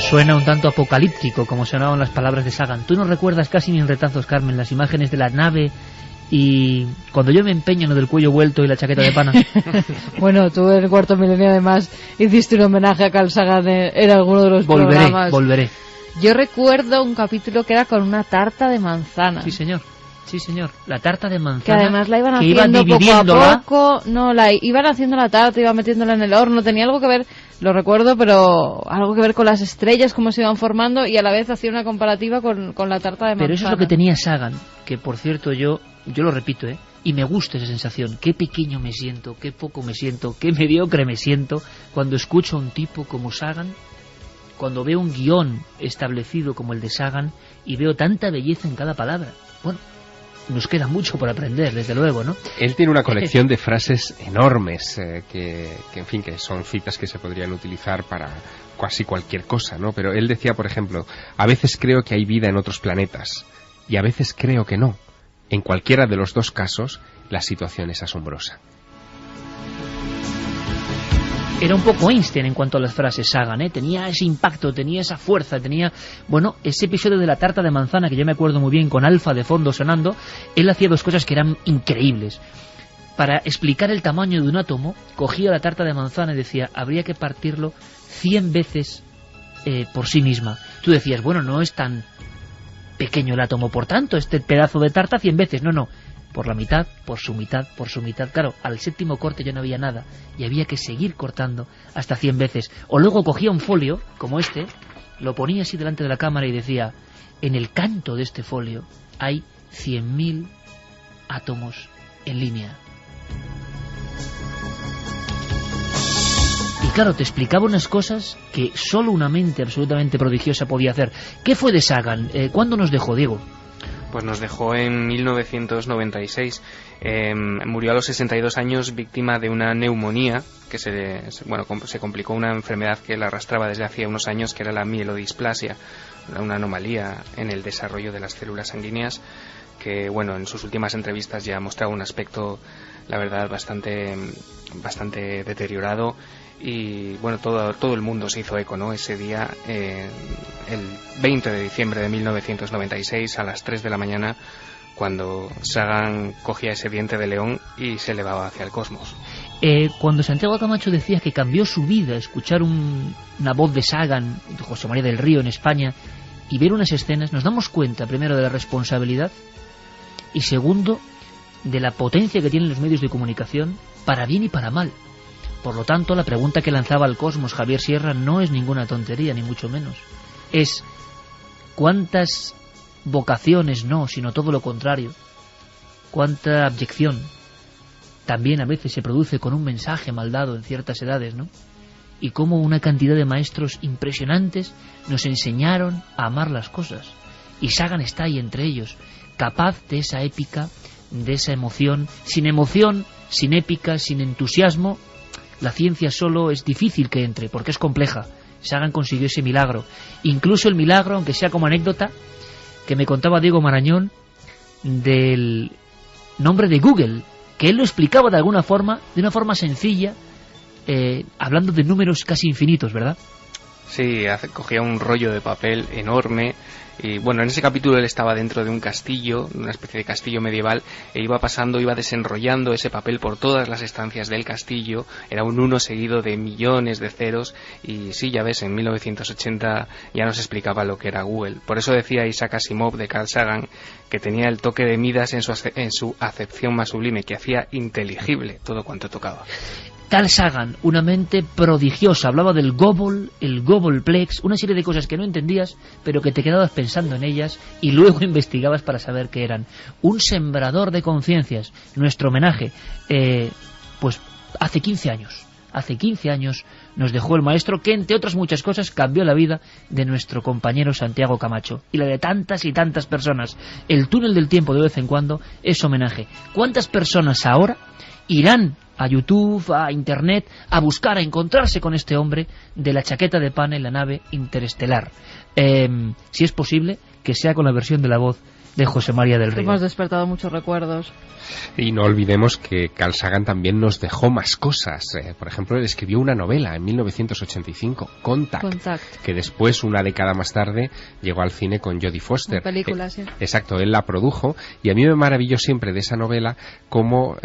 Suena un tanto apocalíptico, como sonaban las palabras de Sagan. ¿Tú no recuerdas casi ni en retazos, Carmen, las imágenes de la nave y cuando yo me empeño en lo del cuello vuelto y la chaqueta de pana? Bueno, tú en el Cuarto Milenio además hiciste un homenaje a Carl Sagan en alguno de los programas. Volveré. Yo recuerdo un capítulo que era con una tarta de manzana. Sí, señor. Sí, señor. La tarta de manzana. Que además la iban haciendo poco a poco. No, la iban haciendo la tarta, iban metiéndola en el horno. Tenía algo que ver, lo recuerdo, pero algo que ver con las estrellas, cómo se iban formando, y a la vez hacía una comparativa con la tarta de manzana. Pero eso es lo que tenía Sagan, que por cierto yo lo repito, y me gusta esa sensación. Qué pequeño me siento, qué poco me siento, qué mediocre me siento cuando escucho a un tipo como Sagan, cuando veo un guión establecido como el de Sagan y veo tanta belleza en cada palabra. Bueno, nos queda mucho por aprender, desde luego, ¿no? Él tiene una colección de frases enormes que en fin, que son citas que se podrían utilizar para casi cualquier cosa, ¿no? Pero él decía, por ejemplo, a veces creo que hay vida en otros planetas y a veces creo que no. En cualquiera de los dos casos, la situación es asombrosa. Era un poco Einstein en cuanto a las frases, Sagan, tenía ese impacto, tenía esa fuerza, tenía, bueno, ese episodio de la tarta de manzana que yo me acuerdo muy bien, con Alfa de fondo sonando. Él hacía dos cosas que eran increíbles. Para explicar el tamaño de un átomo, cogía la tarta de manzana y decía, habría que partirlo 100 veces por sí misma. Tú decías, bueno, no es tan pequeño el átomo, por tanto, este pedazo de tarta 100 veces, no, por la mitad, por su mitad, por su mitad. Claro, al séptimo corte ya no había nada y había que seguir cortando hasta 100 veces. O luego cogía un folio, como este, lo ponía así delante de la cámara y decía, en el canto de este folio hay 100.000 átomos en línea. Y claro, te explicaba unas cosas que solo una mente absolutamente prodigiosa podía hacer. ¿Qué fue de Sagan? ¿Cuándo nos dejó, Diego? Pues nos dejó en 1996. Murió a los 62 años víctima de una neumonía que se complicó, una enfermedad que la arrastraba desde hacía unos años, que era la mielodisplasia, una anomalía en el desarrollo de las células sanguíneas, que bueno, en sus últimas entrevistas ya mostraba un aspecto, la verdad, bastante deteriorado. Y bueno, todo el mundo se hizo eco, ¿no? Ese día, el 20 de diciembre de 1996, a las 3 de la mañana, cuando Sagan cogía ese diente de león y se elevaba hacia el cosmos. Cuando Santiago Camacho decía que cambió su vida escuchar una voz de Sagan, de José María del Río en España, y ver unas escenas, nos damos cuenta, primero, de la responsabilidad y segundo, de la potencia que tienen los medios de comunicación para bien y para mal. Por lo tanto, la pregunta que lanzaba al cosmos Javier Sierra no es ninguna tontería, ni mucho menos. Es, ¿cuántas vocaciones no, sino todo lo contrario? ¿Cuánta abyección también a veces se produce con un mensaje mal dado en ciertas edades, ¿no? Y cómo una cantidad de maestros impresionantes nos enseñaron a amar las cosas. Y Sagan está ahí entre ellos, capaz de esa épica, de esa emoción, sin épica, sin entusiasmo. La ciencia solo es difícil que entre, porque es compleja. Sagan consiguió ese milagro. Incluso el milagro, aunque sea como anécdota, que me contaba Diego Marañón, del nombre de Google, que él lo explicaba de una forma sencilla, hablando de números casi infinitos, ¿verdad? Sí, cogía un rollo de papel enorme Y bueno, en ese capítulo él estaba dentro de un castillo, una especie de castillo medieval, e iba pasando, iba desenrollando ese papel por todas las estancias del castillo. Era un 1 seguido de millones de ceros, y sí, ya ves, en 1980 ya nos explicaba lo que era Google. Por eso decía Isaac Asimov de Carl Sagan que tenía el toque de Midas en su acepción más sublime, que hacía inteligible todo cuanto tocaba. Carl Sagan, una mente prodigiosa, hablaba del Gobble, el Gobbleplex, una serie de cosas que no entendías, pero que te quedabas pensando en ellas y luego investigabas para saber qué eran. Un sembrador de conciencias, nuestro homenaje, pues hace 15 años. Hace 15 años nos dejó el maestro que, entre otras muchas cosas, cambió la vida de nuestro compañero Santiago Camacho y la de tantas y tantas personas. El túnel del tiempo de vez en cuando es homenaje. ¿Cuántas personas ahora irán a YouTube, a Internet, a buscar, a encontrarse con este hombre de la chaqueta de pana en la nave interestelar? Si es posible, que sea con la versión de la voz de José María del Río. Hemos despertado muchos recuerdos. Y no olvidemos que Carl Sagan también nos dejó más cosas. Por ejemplo, él escribió una novela en 1985, Contact, que después, una década más tarde, llegó al cine con Jodie Foster. Una película, sí. Exacto, él la produjo, y a mí me maravilló siempre de esa novela cómo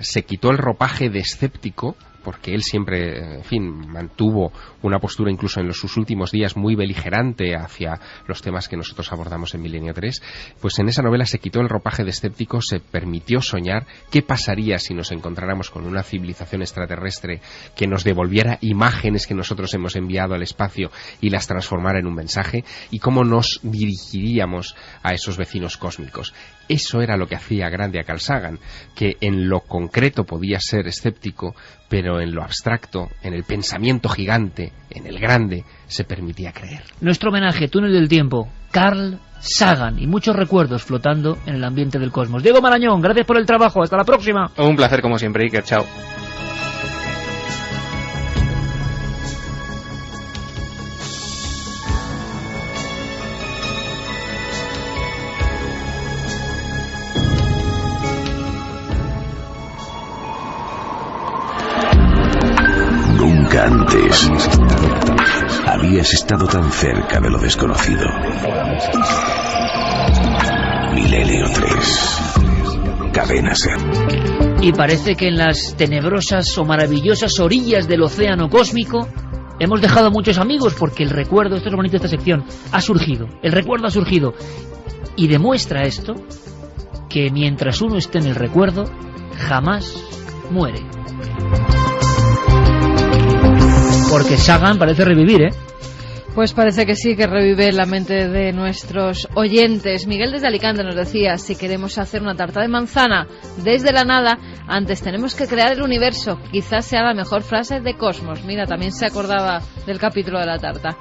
se quitó el ropaje de escéptico, porque él siempre, en fin, mantuvo una postura incluso en sus últimos días muy beligerante hacia los temas que nosotros abordamos en Milenio 3, pues en esa novela se quitó el ropaje de escéptico, se permitió soñar qué pasaría si nos encontráramos con una civilización extraterrestre que nos devolviera imágenes que nosotros hemos enviado al espacio y las transformara en un mensaje, y cómo nos dirigiríamos a esos vecinos cósmicos. Eso era lo que hacía grande a Carl Sagan, que en lo concreto podía ser escéptico, pero en lo abstracto, en el pensamiento gigante, en el grande, se permitía creer. Nuestro homenaje, túnel del tiempo, Carl Sagan, y muchos recuerdos flotando en el ambiente del cosmos. Diego Marañón, gracias por el trabajo, hasta la próxima. Un placer como siempre, Iker, chao. Nunca antes habías estado tan cerca de lo desconocido. Milenio 3, Cadena SER. Y parece que en las tenebrosas o maravillosas orillas del océano cósmico hemos dejado a muchos amigos, porque el recuerdo, esto es lo bonito de esta sección, ha surgido, el recuerdo ha surgido, y demuestra esto que mientras uno esté en el recuerdo, jamás muere. Porque Sagan parece revivir, ¿eh? Pues parece que sí, que revive la mente de nuestros oyentes. Miguel desde Alicante nos decía, si queremos hacer una tarta de manzana desde la nada, antes tenemos que crear el universo. Quizás sea la mejor frase de Cosmos. Mira, también se acordaba del capítulo de la tarta.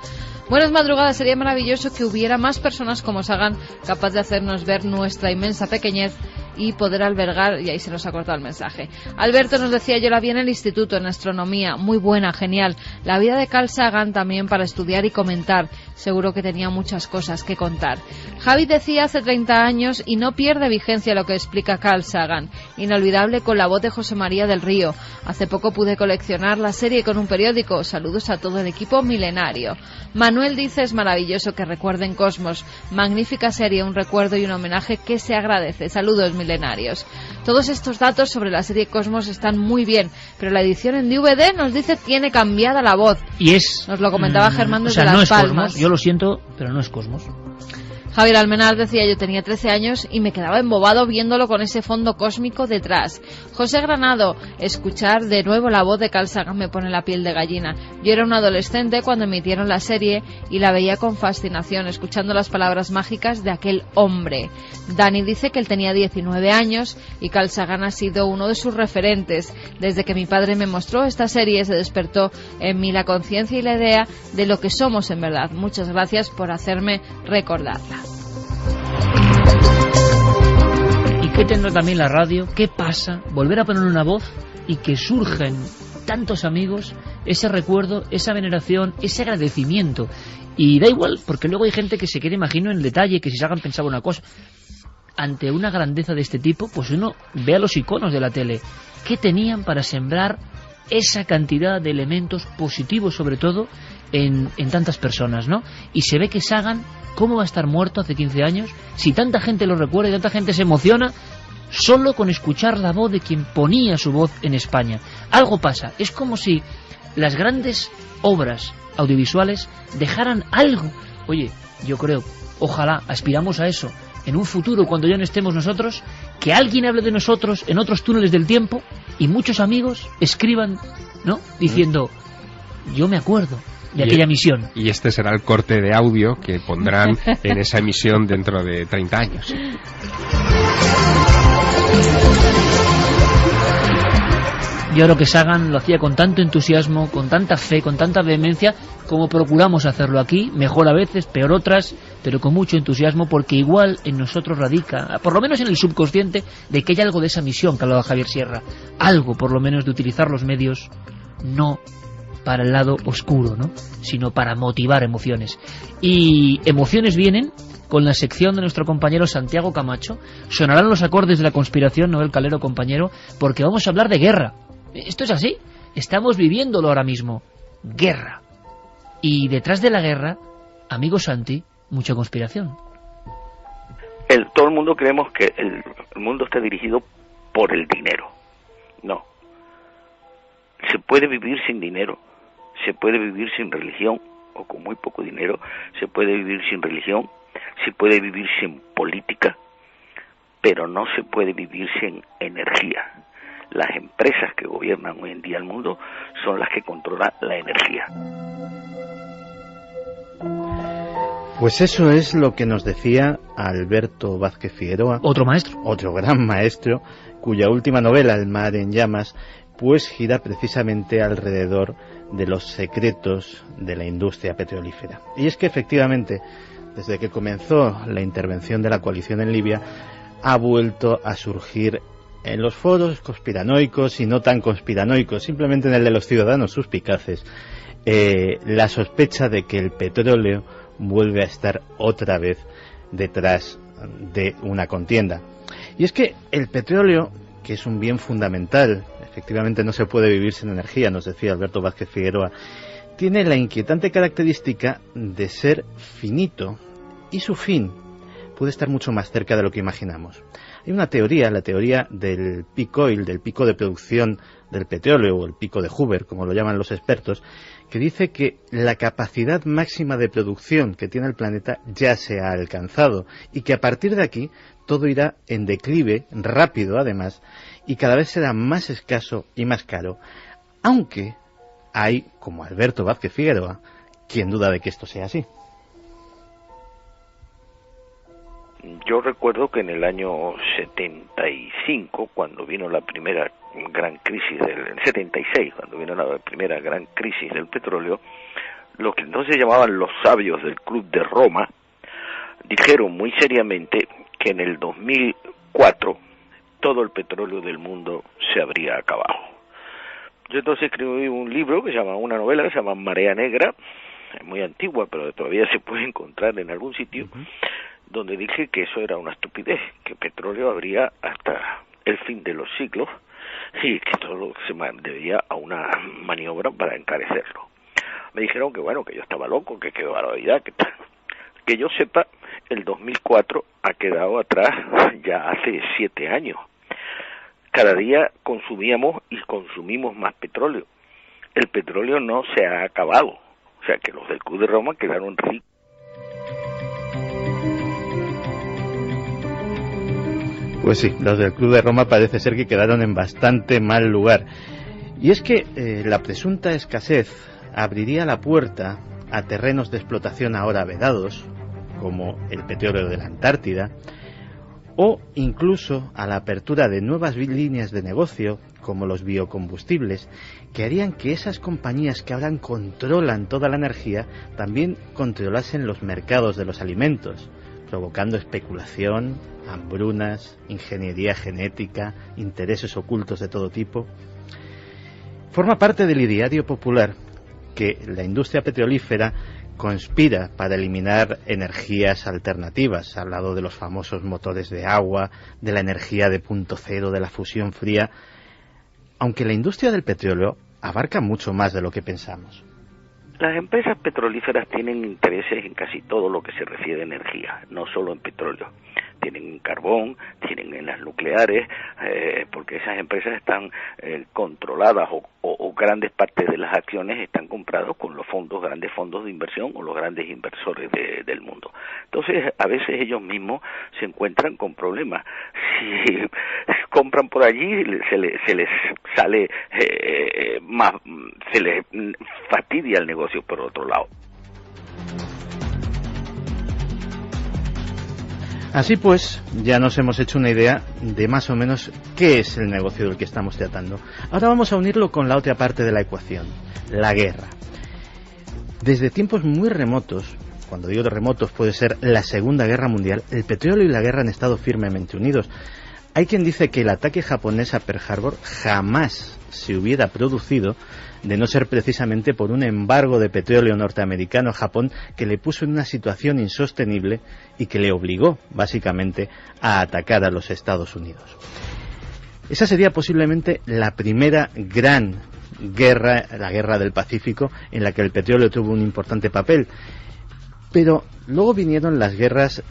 Buenas madrugadas, sería maravilloso que hubiera más personas como Sagan, capaz de hacernos ver nuestra inmensa pequeñez y poder albergar, y ahí se nos ha cortado el mensaje. Alberto nos decía, yo la vi en el instituto, en astronomía, muy buena, genial. La vida de Carl Sagan también para estudiar y comentar, seguro que tenía muchas cosas que contar. Javi decía hace 30 años, y no pierde vigencia lo que explica Carl Sagan, inolvidable con la voz de José María del Río. Hace poco pude coleccionar la serie con un periódico, saludos a todo el equipo milenario. Manuel dice, es maravilloso que recuerden Cosmos, magnífica serie, un recuerdo y un homenaje que se agradece. Saludos milenarios. Todos estos datos sobre la serie Cosmos están muy bien, pero la edición en DVD nos dice tiene cambiada la voz. Y es... Nos lo comentaba Germán desde no Las es Palmas. Cosmos, yo lo siento, pero no es Cosmos. Javier Almenar decía, yo tenía 13 años y me quedaba embobado viéndolo con ese fondo cósmico detrás. José Granado, escuchar de nuevo la voz de Carl Sagan me pone la piel de gallina. Yo era un adolescente cuando emitieron la serie y la veía con fascinación, escuchando las palabras mágicas de aquel hombre. Dani dice que él tenía 19 años y Carl Sagan ha sido uno de sus referentes. Desde que mi padre me mostró esta serie se despertó en mí la conciencia y la idea de lo que somos en verdad. Muchas gracias por hacerme recordarla. ¿Y qué tendrá también la radio? ¿Qué pasa? Volver a poner una voz y que surgen tantos amigos, ese recuerdo, esa veneración, ese agradecimiento. Y da igual, porque luego hay gente que se queda, imagino, en el detalle, que si Sagan pensaba una cosa. Ante una grandeza de este tipo, pues uno ve a los iconos de la tele. ¿Qué tenían para sembrar esa cantidad de elementos positivos, sobre todo, en tantas personas, ¿no? Y se ve que Sagan, ¿cómo va a estar muerto hace 15 años? Si tanta gente lo recuerda y tanta gente se emociona solo con escuchar la voz de quien ponía su voz en España. Algo pasa, es como si las grandes obras audiovisuales dejaran algo. Oye, yo creo, ojalá, aspiramos a eso, en un futuro cuando ya no estemos nosotros, que alguien hable de nosotros en otros túneles del tiempo y muchos amigos escriban, ¿no?, diciendo, yo me acuerdo de aquella misión. Y este será el corte de audio que pondrán en esa emisión dentro de 30 años. Yo creo que Sagan lo hacía con tanto entusiasmo, con tanta fe, con tanta vehemencia, como procuramos hacerlo aquí, mejor a veces, peor otras, pero con mucho entusiasmo, porque igual en nosotros radica, por lo menos en el subconsciente, de que hay algo de esa misión que hablaba Javier Sierra, algo por lo menos de utilizar los medios no para el lado oscuro, ¿no?, sino para motivar emociones. Y emociones vienen con la sección de nuestro compañero Santiago Camacho. Sonarán los acordes de la conspiración, Noel Calero, compañero, porque vamos a hablar de guerra. Esto es así, estamos viviéndolo ahora mismo. Guerra. Y detrás de la guerra, amigo Santi, mucha conspiración. Todo el mundo creemos que el mundo está dirigido por el dinero. No. Se puede vivir sin dinero, se puede vivir sin religión, o con muy poco dinero, se puede vivir sin religión, se puede vivir sin política, pero no se puede vivir sin energía. Las empresas que gobiernan hoy en día el mundo son las que controlan la energía. Pues eso es lo que nos decía Alberto Vázquez Figueroa, otro maestro, otro gran maestro, cuya última novela, El mar en llamas, pues gira precisamente alrededor de los secretos de la industria petrolífera. Y es que efectivamente, desde que comenzó la intervención de la coalición en Libia, ha vuelto a surgir en los foros conspiranoicos y no tan conspiranoicos, simplemente en el de los ciudadanos suspicaces, la sospecha de que el petróleo vuelve a estar otra vez detrás de una contienda. Y es que el petróleo, que es un bien fundamental, efectivamente no se puede vivir sin energía, nos decía Alberto Vázquez Figueroa, tiene la inquietante característica de ser finito y su fin puede estar mucho más cerca de lo que imaginamos. Hay una teoría, la teoría del peak oil, del pico de producción del petróleo, o el pico de Hoover, como lo llaman los expertos, que dice que la capacidad máxima de producción que tiene el planeta ya se ha alcanzado y que a partir de aquí todo irá en declive, rápido además, y cada vez será más escaso y más caro, aunque hay, como Alberto Vázquez Figueroa, quien duda de que esto sea así. Yo recuerdo que en el año 75, cuando vino la primera gran crisis del 76, cuando vino la primera gran crisis del petróleo, lo que entonces llamaban los sabios del Club de Roma dijeron muy seriamente que en el 2004 todo el petróleo del mundo se habría acabado. Yo entonces escribí un libro que se llama, una novela que se llama Marea Negra, es muy antigua, pero todavía se puede encontrar en algún sitio, donde dije que eso era una estupidez, que petróleo habría hasta el fin de los siglos y que todo se debía a una maniobra para encarecerlo. Me dijeron que bueno, que yo estaba loco, que qué barbaridad, que tal. Que yo sepa, el 2004 ha quedado atrás ya hace 7 años. Cada día consumíamos y consumimos más petróleo. El petróleo no se ha acabado. O sea que los del Club de Roma quedaron ricos. Pues sí, los del Club de Roma parece ser que quedaron en bastante mal lugar. Y es que la presunta escasez abriría la puerta a terrenos de explotación ahora vedados, como el petróleo de la Antártida, o incluso a la apertura de nuevas líneas de negocio, como los biocombustibles, que harían que esas compañías que ahora controlan toda la energía también controlasen los mercados de los alimentos, provocando especulación, hambrunas, ingeniería genética, intereses ocultos de todo tipo. Forma parte del ideario popular que la industria petrolífera conspira para eliminar energías alternativas, al lado de los famosos motores de agua, de la energía de punto cero, de la fusión fría, aunque la industria del petróleo abarca mucho más de lo que pensamos. Las empresas petrolíferas tienen intereses en casi todo lo que se refiere a energía, no solo en petróleo. Tienen en carbón, tienen en las nucleares, porque esas empresas están controladas o grandes partes de las acciones están compradas con los grandes fondos de inversión o los grandes inversores del mundo. Entonces, a veces ellos mismos se encuentran con problemas. Si compran por allí, se les sale más, se les fastidia el negocio por otro lado. Así pues, ya nos hemos hecho una idea de más o menos qué es el negocio del que estamos tratando. Ahora vamos a unirlo con la otra parte de la ecuación, la guerra. Desde tiempos muy remotos, cuando digo remotos puede ser la Segunda Guerra Mundial, el petróleo y la guerra han estado firmemente unidos. Hay quien dice que el ataque japonés a Pearl Harbor jamás se hubiera producido de no ser precisamente por un embargo de petróleo norteamericano a Japón que le puso en una situación insostenible y que le obligó, básicamente, a atacar a los Estados Unidos. Esa sería posiblemente la primera gran guerra, la guerra del Pacífico, en la que el petróleo tuvo un importante papel. Pero luego vinieron las guerras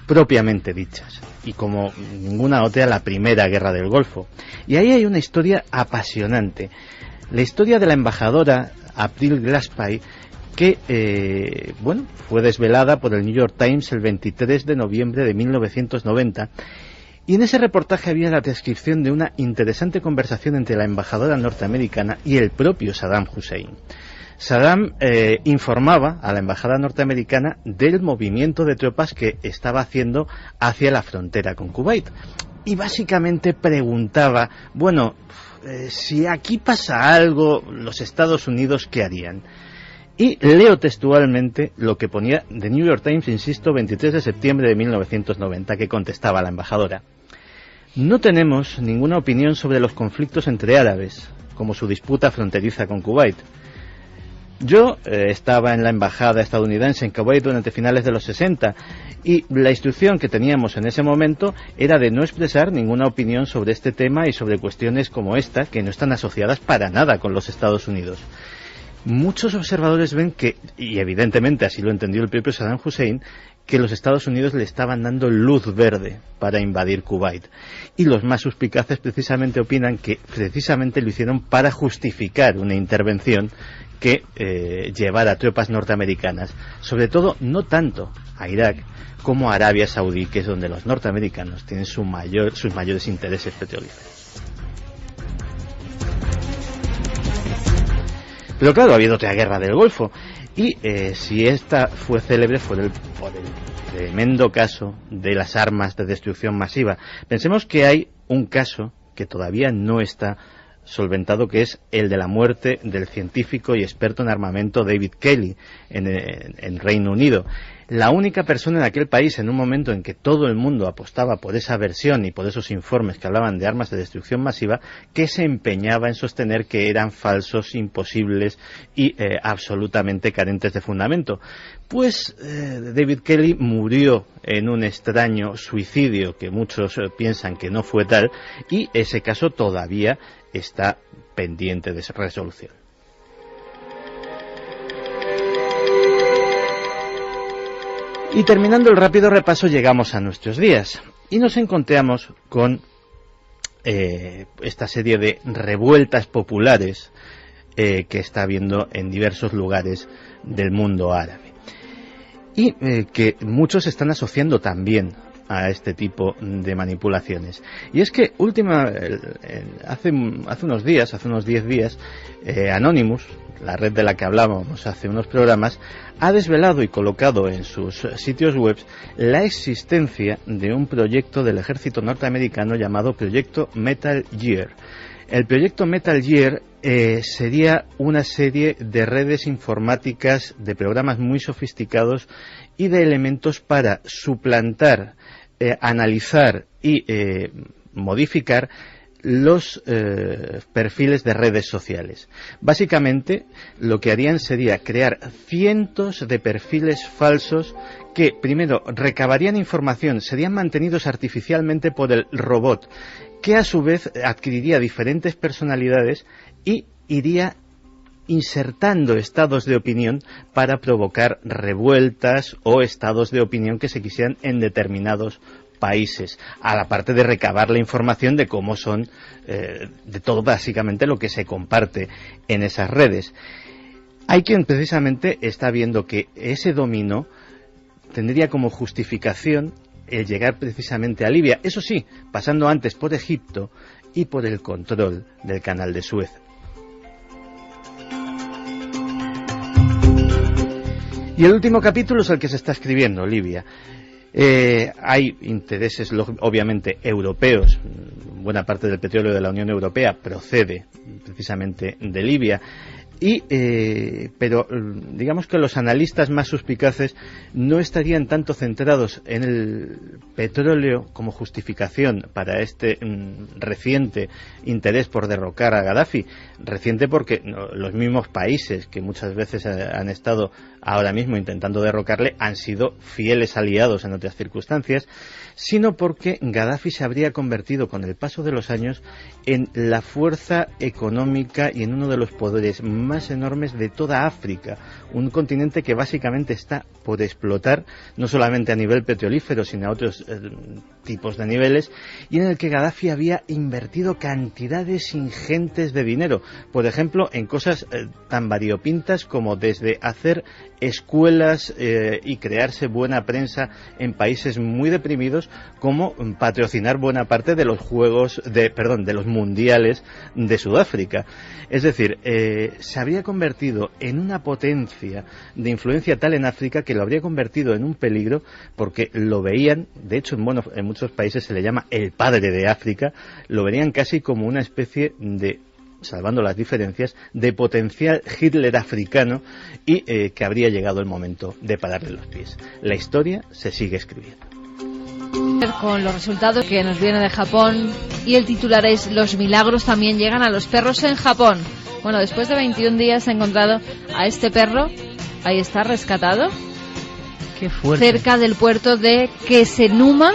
propiamente dichas, y como ninguna otra, la primera guerra del Golfo. Y ahí hay una historia apasionante. La historia de la embajadora April Glaspie, que fue desvelada por el New York Times el 23 de noviembre de 1990. Y en ese reportaje había la descripción de una interesante conversación entre la embajadora norteamericana y el propio Saddam Hussein. Saddam informaba a la embajada norteamericana del movimiento de tropas que estaba haciendo hacia la frontera con Kuwait. Y básicamente preguntaba, si aquí pasa algo, los Estados Unidos, ¿qué harían? Y leo textualmente lo que ponía The New York Times, insisto, 23 de septiembre de 1990, que contestaba la embajadora. No tenemos ninguna opinión sobre los conflictos entre árabes, como su disputa fronteriza con Kuwait. Yo estaba en la embajada estadounidense en Kuwait durante finales de los 60 y la instrucción que teníamos en ese momento era de no expresar ninguna opinión sobre este tema y sobre cuestiones como esta, que no están asociadas para nada con los Estados Unidos. Muchos observadores ven que, y evidentemente así lo entendió el propio Saddam Hussein, que los Estados Unidos le estaban dando luz verde para invadir Kuwait. Y los más suspicaces precisamente opinan que precisamente lo hicieron para justificar una intervención que llevara tropas norteamericanas, sobre todo no tanto a Irak como a Arabia Saudí, que es donde los norteamericanos tienen sus mayores intereses petrolíferos. Pero claro, ha habido otra guerra del Golfo, y si esta fue célebre fue por el tremendo caso de las armas de destrucción masiva. Pensemos que hay un caso que todavía no está solventado, que es el de la muerte del científico y experto en armamento David Kelly en Reino Unido. La única persona en aquel país, en un momento en que todo el mundo apostaba por esa versión y por esos informes que hablaban de armas de destrucción masiva, que se empeñaba en sostener que eran falsos, imposibles y absolutamente carentes de fundamento. Pues David Kelly murió en un extraño suicidio que muchos piensan que no fue tal, y ese caso todavía está pendiente de resolución. Y terminando el rápido repaso, llegamos a nuestros días y nos encontramos con esta serie de revueltas populares que está habiendo en diversos lugares del mundo árabe, y que muchos están asociando también a este tipo de manipulaciones. Y es que hace unos 10 días, Anonymous, la red de la que hablábamos hace unos programas, ha desvelado y colocado en sus sitios web la existencia de un proyecto del ejército norteamericano llamado Proyecto Metal Gear. El Proyecto Metal Gear sería una serie de redes informáticas, de programas muy sofisticados y de elementos para suplantar, analizar y modificar los perfiles de redes sociales. Básicamente lo que harían sería crear cientos de perfiles falsos que primero recabarían información, serían mantenidos artificialmente por el robot, que a su vez adquiriría diferentes personalidades y iría insertando estados de opinión para provocar revueltas o estados de opinión que se quisieran en determinados países, a la parte de recabar la información de cómo son, de todo básicamente lo que se comparte en esas redes. Hay quien precisamente está viendo que ese dominio tendría como justificación el llegar precisamente a Libia, eso sí, pasando antes por Egipto y por el control del canal de Suez. Y el último capítulo es el que se está escribiendo, Libia. Hay intereses obviamente europeos, buena parte del petróleo de la Unión Europea procede precisamente de Libia, pero digamos que los analistas más suspicaces no estarían tanto centrados en el petróleo como justificación para este reciente interés por derrocar a Gaddafi, reciente porque los mismos países que muchas veces han estado ahora mismo intentando derrocarle han sido fieles aliados en otras circunstancias, sino porque Gaddafi se habría convertido con el paso de los años en la fuerza económica y en uno de los poderes más enormes de toda África, un continente que básicamente está por explotar, no solamente a nivel petrolífero, sino a otros tipos de niveles, y en el que Gaddafi había invertido cantidades ingentes de dinero, por ejemplo, en cosas tan variopintas como desde hacer escuelas y crearse buena prensa en países muy deprimidos, como patrocinar buena parte de los de los mundiales de Sudáfrica. Es decir, se habría convertido en una potencia de influencia tal en África que lo habría convertido en un peligro, porque lo veían, de hecho en muchos países se le llama el padre de África, lo verían casi como una especie de, salvando las diferencias, de potencial Hitler africano, y que habría llegado el momento de pararle los pies. La historia se sigue escribiendo. Con los resultados que nos vienen de Japón, y el titular es: los milagros también llegan a los perros en Japón. Bueno, después de 21 días se ha encontrado a este perro, ahí está, rescatado. Qué fuerte. Cerca del puerto de Kesenuma.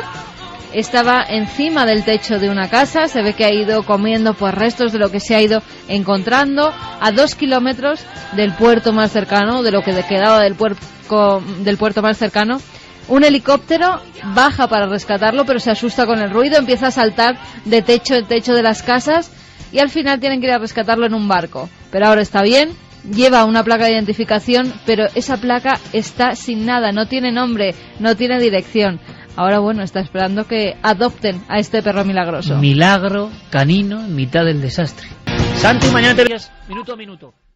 Estaba encima del techo de una casa, se ve que ha ido comiendo pues restos de lo que se ha ido encontrando, a 2 kilómetros del puerto más cercano, de lo que quedaba del puerto más cercano. Un helicóptero baja para rescatarlo, pero se asusta con el ruido, empieza a saltar de techo en techo de las casas, y al final tienen que ir a rescatarlo en un barco. Pero ahora está bien, lleva una placa de identificación, pero esa placa está sin nada, no tiene nombre, no tiene dirección. Ahora, bueno, está esperando que adopten a este perro milagroso. Milagro canino en mitad del desastre. Santi, mañana te veas minuto a minuto.